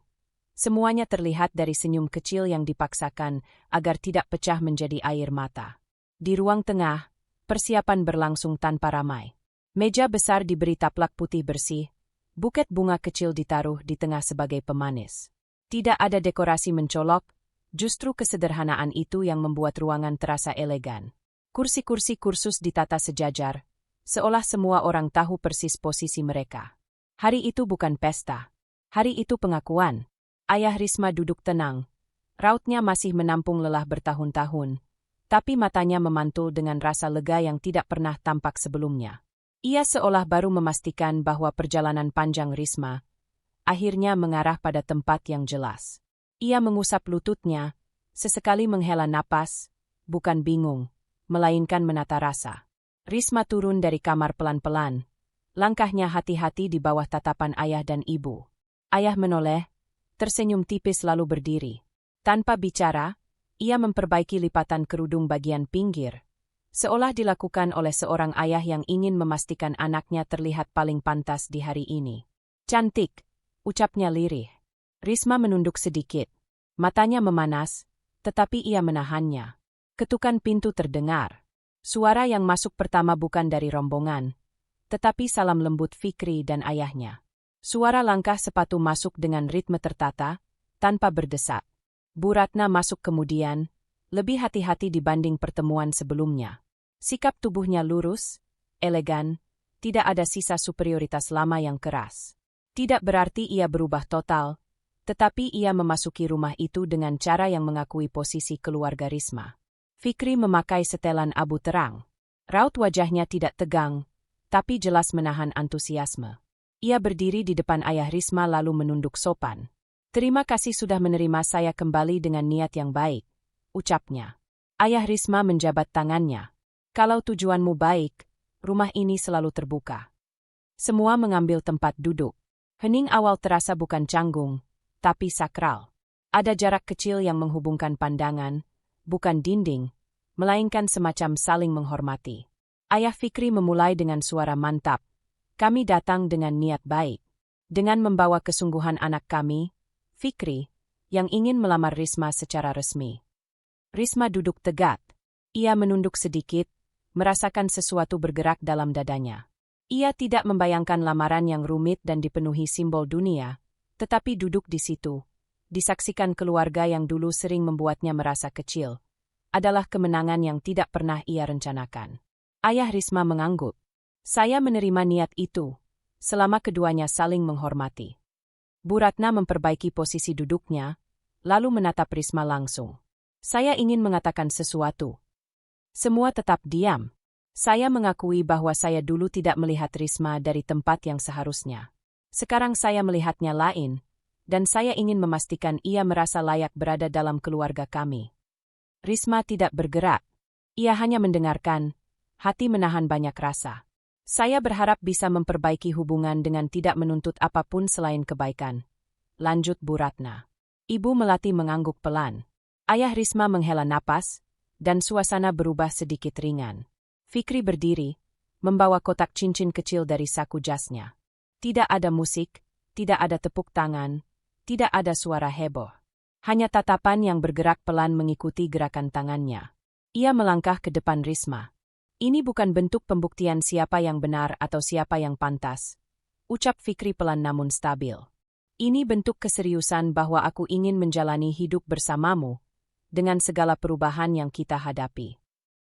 Semuanya terlihat dari senyum kecil yang dipaksakan agar tidak pecah menjadi air mata. Di ruang tengah, persiapan berlangsung tanpa ramai. Meja besar diberi taplak putih bersih, buket bunga kecil ditaruh di tengah sebagai pemanis. Tidak ada dekorasi mencolok, justru kesederhanaan itu yang membuat ruangan terasa elegan. Kursi-kursi kursus ditata sejajar, seolah semua orang tahu persis posisi mereka. Hari itu bukan pesta. Hari itu pengakuan. Ayah Risma duduk tenang. Rautnya masih menampung lelah bertahun-tahun, tapi matanya memantul dengan rasa lega yang tidak pernah tampak sebelumnya. Ia seolah baru memastikan bahwa perjalanan panjang Risma akhirnya mengarah pada tempat yang jelas. Ia mengusap lututnya, sesekali menghela napas, bukan bingung, melainkan menata rasa. Risma turun dari kamar pelan-pelan. Langkahnya hati-hati di bawah tatapan ayah dan ibu. Ayah menoleh, tersenyum tipis lalu berdiri. Tanpa bicara, ia memperbaiki lipatan kerudung bagian pinggir, seolah dilakukan oleh seorang ayah yang ingin memastikan anaknya terlihat paling pantas di hari ini. Cantik, ucapnya lirih. Risma menunduk sedikit. Matanya memanas, tetapi ia menahannya. Ketukan pintu terdengar. Suara yang masuk pertama bukan dari rombongan, tetapi salam lembut Fikri dan ayahnya. Suara langkah sepatu masuk dengan ritme tertata, tanpa berdesak. Bu Ratna masuk kemudian, lebih hati-hati dibanding pertemuan sebelumnya. Sikap tubuhnya lurus, elegan, tidak ada sisa superioritas lama yang keras. Tidak berarti ia berubah total, tetapi ia memasuki rumah itu dengan cara yang mengakui posisi keluarga Risma. Fikri memakai setelan abu terang. Raut wajahnya tidak tegang, tapi jelas menahan antusiasme. Ia berdiri di depan ayah Risma lalu menunduk sopan. Terima kasih sudah menerima saya kembali dengan niat yang baik, ucapnya. Ayah Risma menjabat tangannya. Kalau tujuanmu baik, rumah ini selalu terbuka. Semua mengambil tempat duduk. Hening awal terasa bukan canggung, tapi sakral. Ada jarak kecil yang menghubungkan pandangan, bukan dinding, melainkan semacam saling menghormati. Ayah Fikri memulai dengan suara mantap. Kami datang dengan niat baik. Dengan membawa kesungguhan anak kami, Fikri, yang ingin melamar Risma secara resmi. Risma duduk tegak. Ia menunduk sedikit, merasakan sesuatu bergerak dalam dadanya. Ia tidak membayangkan lamaran yang rumit dan dipenuhi simbol dunia, tetapi duduk di situ, disaksikan keluarga yang dulu sering membuatnya merasa kecil, adalah kemenangan yang tidak pernah ia rencanakan. Ayah Risma mengangguk. Saya menerima niat itu, selama keduanya saling menghormati. Bu Ratna memperbaiki posisi duduknya, lalu menatap Risma langsung. Saya ingin mengatakan sesuatu. Semua tetap diam. Saya mengakui bahwa saya dulu tidak melihat Risma dari tempat yang seharusnya. Sekarang saya melihatnya lain, dan saya ingin memastikan ia merasa layak berada dalam keluarga kami. Risma tidak bergerak. Ia hanya mendengarkan, hati menahan banyak rasa. Saya berharap bisa memperbaiki hubungan dengan tidak menuntut apapun selain kebaikan. Lanjut Bu Ratna. Ibu Melati mengangguk pelan. Ayah Risma menghela napas, dan suasana berubah sedikit ringan. Fikri berdiri, membawa kotak cincin kecil dari saku jasnya. Tidak ada musik, tidak ada tepuk tangan, tidak ada suara heboh. Hanya tatapan yang bergerak pelan mengikuti gerakan tangannya. Ia melangkah ke depan Risma. Ini bukan bentuk pembuktian siapa yang benar atau siapa yang pantas, ucap Fikri pelan namun stabil. Ini bentuk keseriusan bahwa aku ingin menjalani hidup bersamamu, dengan segala perubahan yang kita hadapi.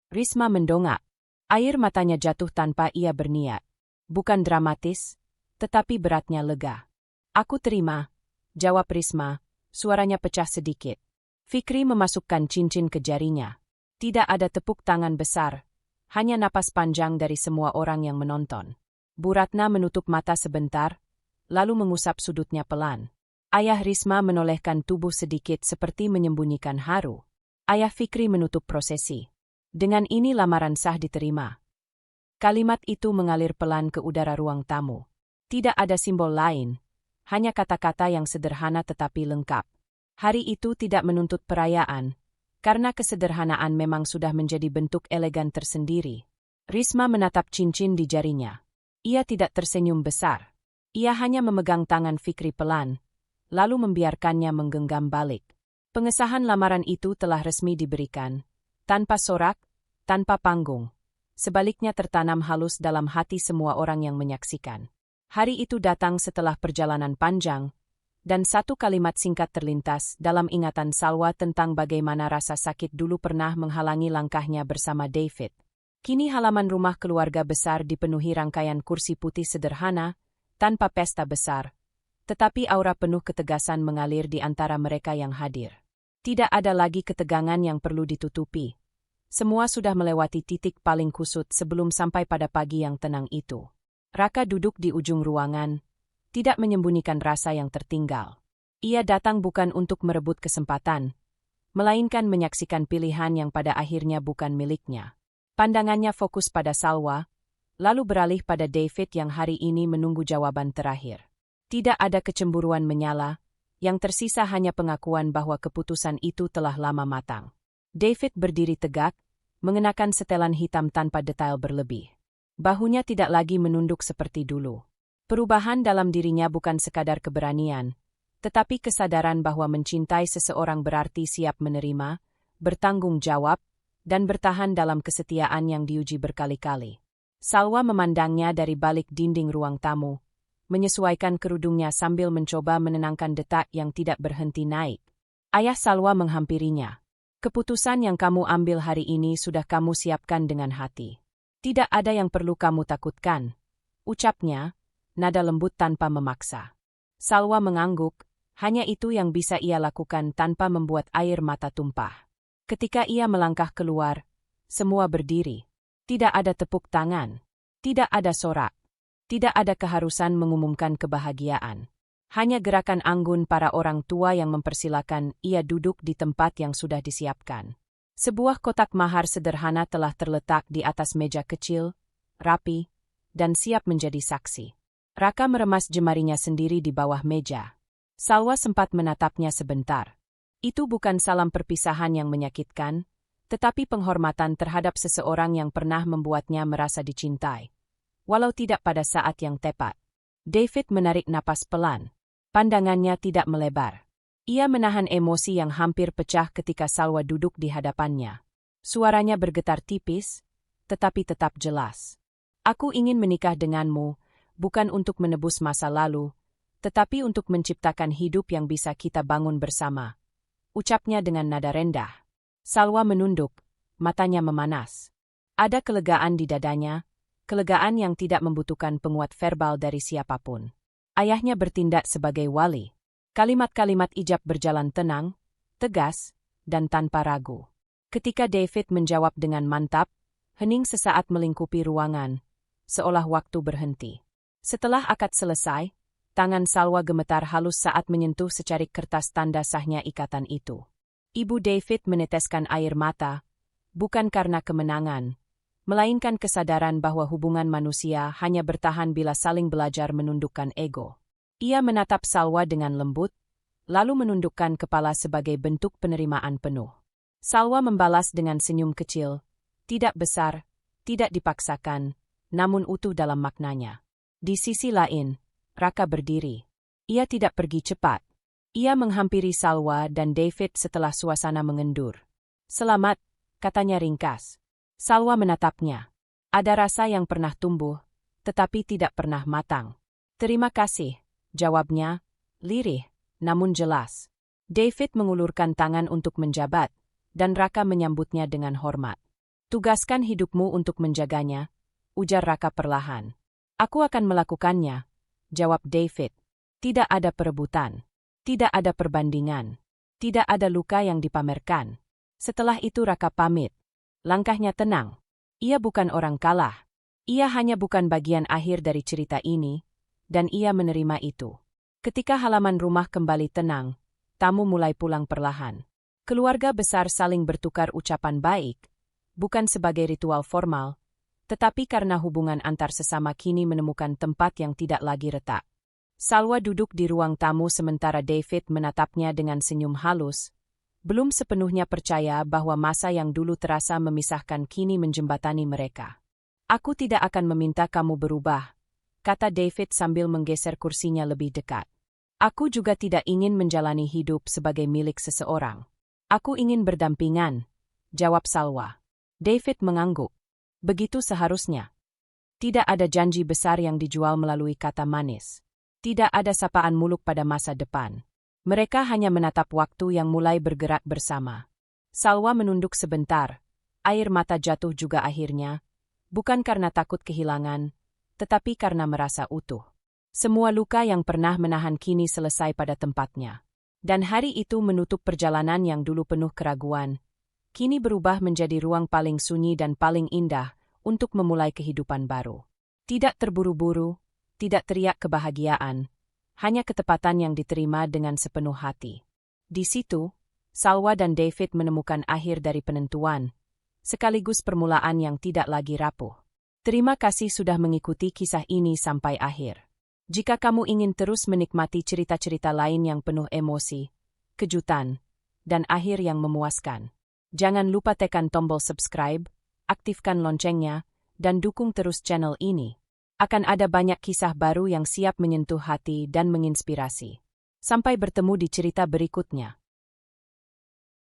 Risma mendongak. Air matanya jatuh tanpa ia berniat. Bukan dramatis, tetapi beratnya lega. Aku terima, jawab Risma, suaranya pecah sedikit. Fikri memasukkan cincin ke jarinya. Tidak ada tepuk tangan besar. Hanya napas panjang dari semua orang yang menonton. Bu Ratna menutup mata sebentar, lalu mengusap sudutnya pelan. Ayah Risma menolehkan tubuh sedikit seperti menyembunyikan haru. Ayah Fikri menutup prosesi. Dengan ini lamaran sah diterima. Kalimat itu mengalir pelan ke udara ruang tamu. Tidak ada simbol lain, hanya kata-kata yang sederhana tetapi lengkap. Hari itu tidak menuntut perayaan, karena kesederhanaan memang sudah menjadi bentuk elegan tersendiri. Risma menatap cincin di jarinya. Ia tidak tersenyum besar. Ia hanya memegang tangan Fikri pelan, lalu membiarkannya menggenggam balik. Pengesahan lamaran itu telah resmi diberikan, tanpa sorak, tanpa panggung. Sebaliknya tertanam halus dalam hati semua orang yang menyaksikan. Hari itu datang setelah perjalanan panjang, dan satu kalimat singkat terlintas dalam ingatan Salwa tentang bagaimana rasa sakit dulu pernah menghalangi langkahnya bersama David. Kini halaman rumah keluarga besar dipenuhi rangkaian kursi putih sederhana, tanpa pesta besar. Tetapi aura penuh ketegasan mengalir di antara mereka yang hadir. Tidak ada lagi ketegangan yang perlu ditutupi. Semua sudah melewati titik paling kusut sebelum sampai pada pagi yang tenang itu. Raka duduk di ujung ruangan, tidak menyembunyikan rasa yang tertinggal. Ia datang bukan untuk merebut kesempatan, melainkan menyaksikan pilihan yang pada akhirnya bukan miliknya. Pandangannya fokus pada Salwa, lalu beralih pada David yang hari ini menunggu jawaban terakhir. Tidak ada kecemburuan menyala, yang tersisa hanya pengakuan bahwa keputusan itu telah lama matang. David berdiri tegak, mengenakan setelan hitam tanpa detail berlebih. Bahunya tidak lagi menunduk seperti dulu. Perubahan dalam dirinya bukan sekadar keberanian, tetapi kesadaran bahwa mencintai seseorang berarti siap menerima, bertanggung jawab, dan bertahan dalam kesetiaan yang diuji berkali-kali. Salwa memandangnya dari balik dinding ruang tamu, menyesuaikan kerudungnya sambil mencoba menenangkan detak yang tidak berhenti naik. Ayah Salwa menghampirinya. Keputusan yang kamu ambil hari ini sudah kamu siapkan dengan hati. Tidak ada yang perlu kamu takutkan, ucapnya, nada lembut tanpa memaksa. Salwa mengangguk, hanya itu yang bisa ia lakukan tanpa membuat air mata tumpah. Ketika ia melangkah keluar, semua berdiri. Tidak ada tepuk tangan, tidak ada sorak, tidak ada keharusan mengumumkan kebahagiaan. Hanya gerakan anggun para orang tua yang mempersilakan ia duduk di tempat yang sudah disiapkan. Sebuah kotak mahar sederhana telah terletak di atas meja kecil, rapi, dan siap menjadi saksi. Raka meremas jemarinya sendiri di bawah meja. Salwa sempat menatapnya sebentar. Itu bukan salam perpisahan yang menyakitkan, tetapi penghormatan terhadap seseorang yang pernah membuatnya merasa dicintai. Walau tidak pada saat yang tepat. David menarik napas pelan. Pandangannya tidak melebar. Ia menahan emosi yang hampir pecah ketika Salwa duduk di hadapannya. Suaranya bergetar tipis, tetapi tetap jelas. Aku ingin menikah denganmu, bukan untuk menebus masa lalu, tetapi untuk menciptakan hidup yang bisa kita bangun bersama. Ucapnya dengan nada rendah. Salwa menunduk, matanya memanas. Ada kelegaan di dadanya, kelegaan yang tidak membutuhkan penguat verbal dari siapapun. Ayahnya bertindak sebagai wali. Kalimat-kalimat ijab berjalan tenang, tegas, dan tanpa ragu. Ketika David menjawab dengan mantap, hening sesaat melingkupi ruangan, seolah waktu berhenti. Setelah akad selesai, tangan Salwa gemetar halus saat menyentuh secarik kertas tanda sahnya ikatan itu. Ibu David meneteskan air mata, bukan karena kemenangan, melainkan kesadaran bahwa hubungan manusia hanya bertahan bila saling belajar menundukkan ego. Ia menatap Salwa dengan lembut, lalu menundukkan kepala sebagai bentuk penerimaan penuh. Salwa membalas dengan senyum kecil, tidak besar, tidak dipaksakan, namun utuh dalam maknanya. Di sisi lain, Raka berdiri. Ia tidak pergi cepat. Ia menghampiri Salwa dan David setelah suasana mengendur. Selamat, katanya ringkas. Salwa menatapnya. Ada rasa yang pernah tumbuh, tetapi tidak pernah matang. Terima kasih, jawabnya, lirih, namun jelas. David mengulurkan tangan untuk menjabat, dan Raka menyambutnya dengan hormat. Tugaskan hidupmu untuk menjaganya, ujar Raka perlahan. Aku akan melakukannya, jawab David. Tidak ada perebutan, tidak ada perbandingan, tidak ada luka yang dipamerkan. Setelah itu Raka pamit. Langkahnya tenang. Ia bukan orang kalah. Ia hanya bukan bagian akhir dari cerita ini, dan ia menerima itu. Ketika halaman rumah kembali tenang, tamu mulai pulang perlahan. Keluarga besar saling bertukar ucapan baik, bukan sebagai ritual formal, tetapi karena hubungan antar sesama kini menemukan tempat yang tidak lagi retak. Salwa duduk di ruang tamu sementara David menatapnya dengan senyum halus, belum sepenuhnya percaya bahwa masa yang dulu terasa memisahkan kini menjembatani mereka. "Aku tidak akan meminta kamu berubah," kata David sambil menggeser kursinya lebih dekat. "Aku juga tidak ingin menjalani hidup sebagai milik seseorang. Aku ingin berdampingan," jawab Salwa. David mengangguk. Begitu seharusnya. Tidak ada janji besar yang dijual melalui kata manis. Tidak ada sapaan muluk pada masa depan. Mereka hanya menatap waktu yang mulai bergerak bersama. Salwa menunduk sebentar. Air mata jatuh juga akhirnya, bukan karena takut kehilangan, tetapi karena merasa utuh. Semua luka yang pernah menahan kini selesai pada tempatnya. Dan hari itu menutup perjalanan yang dulu penuh keraguan, kini berubah menjadi ruang paling sunyi dan paling indah untuk memulai kehidupan baru. Tidak terburu-buru, tidak teriak kebahagiaan, hanya ketepatan yang diterima dengan sepenuh hati. Di situ, Salwa dan David menemukan akhir dari penentuan, sekaligus permulaan yang tidak lagi rapuh. Terima kasih sudah mengikuti kisah ini sampai akhir. Jika kamu ingin terus menikmati cerita-cerita lain yang penuh emosi, kejutan, dan akhir yang memuaskan, jangan lupa tekan tombol subscribe, aktifkan loncengnya, dan dukung terus channel ini. Akan ada banyak kisah baru yang siap menyentuh hati dan menginspirasi. Sampai bertemu di cerita berikutnya.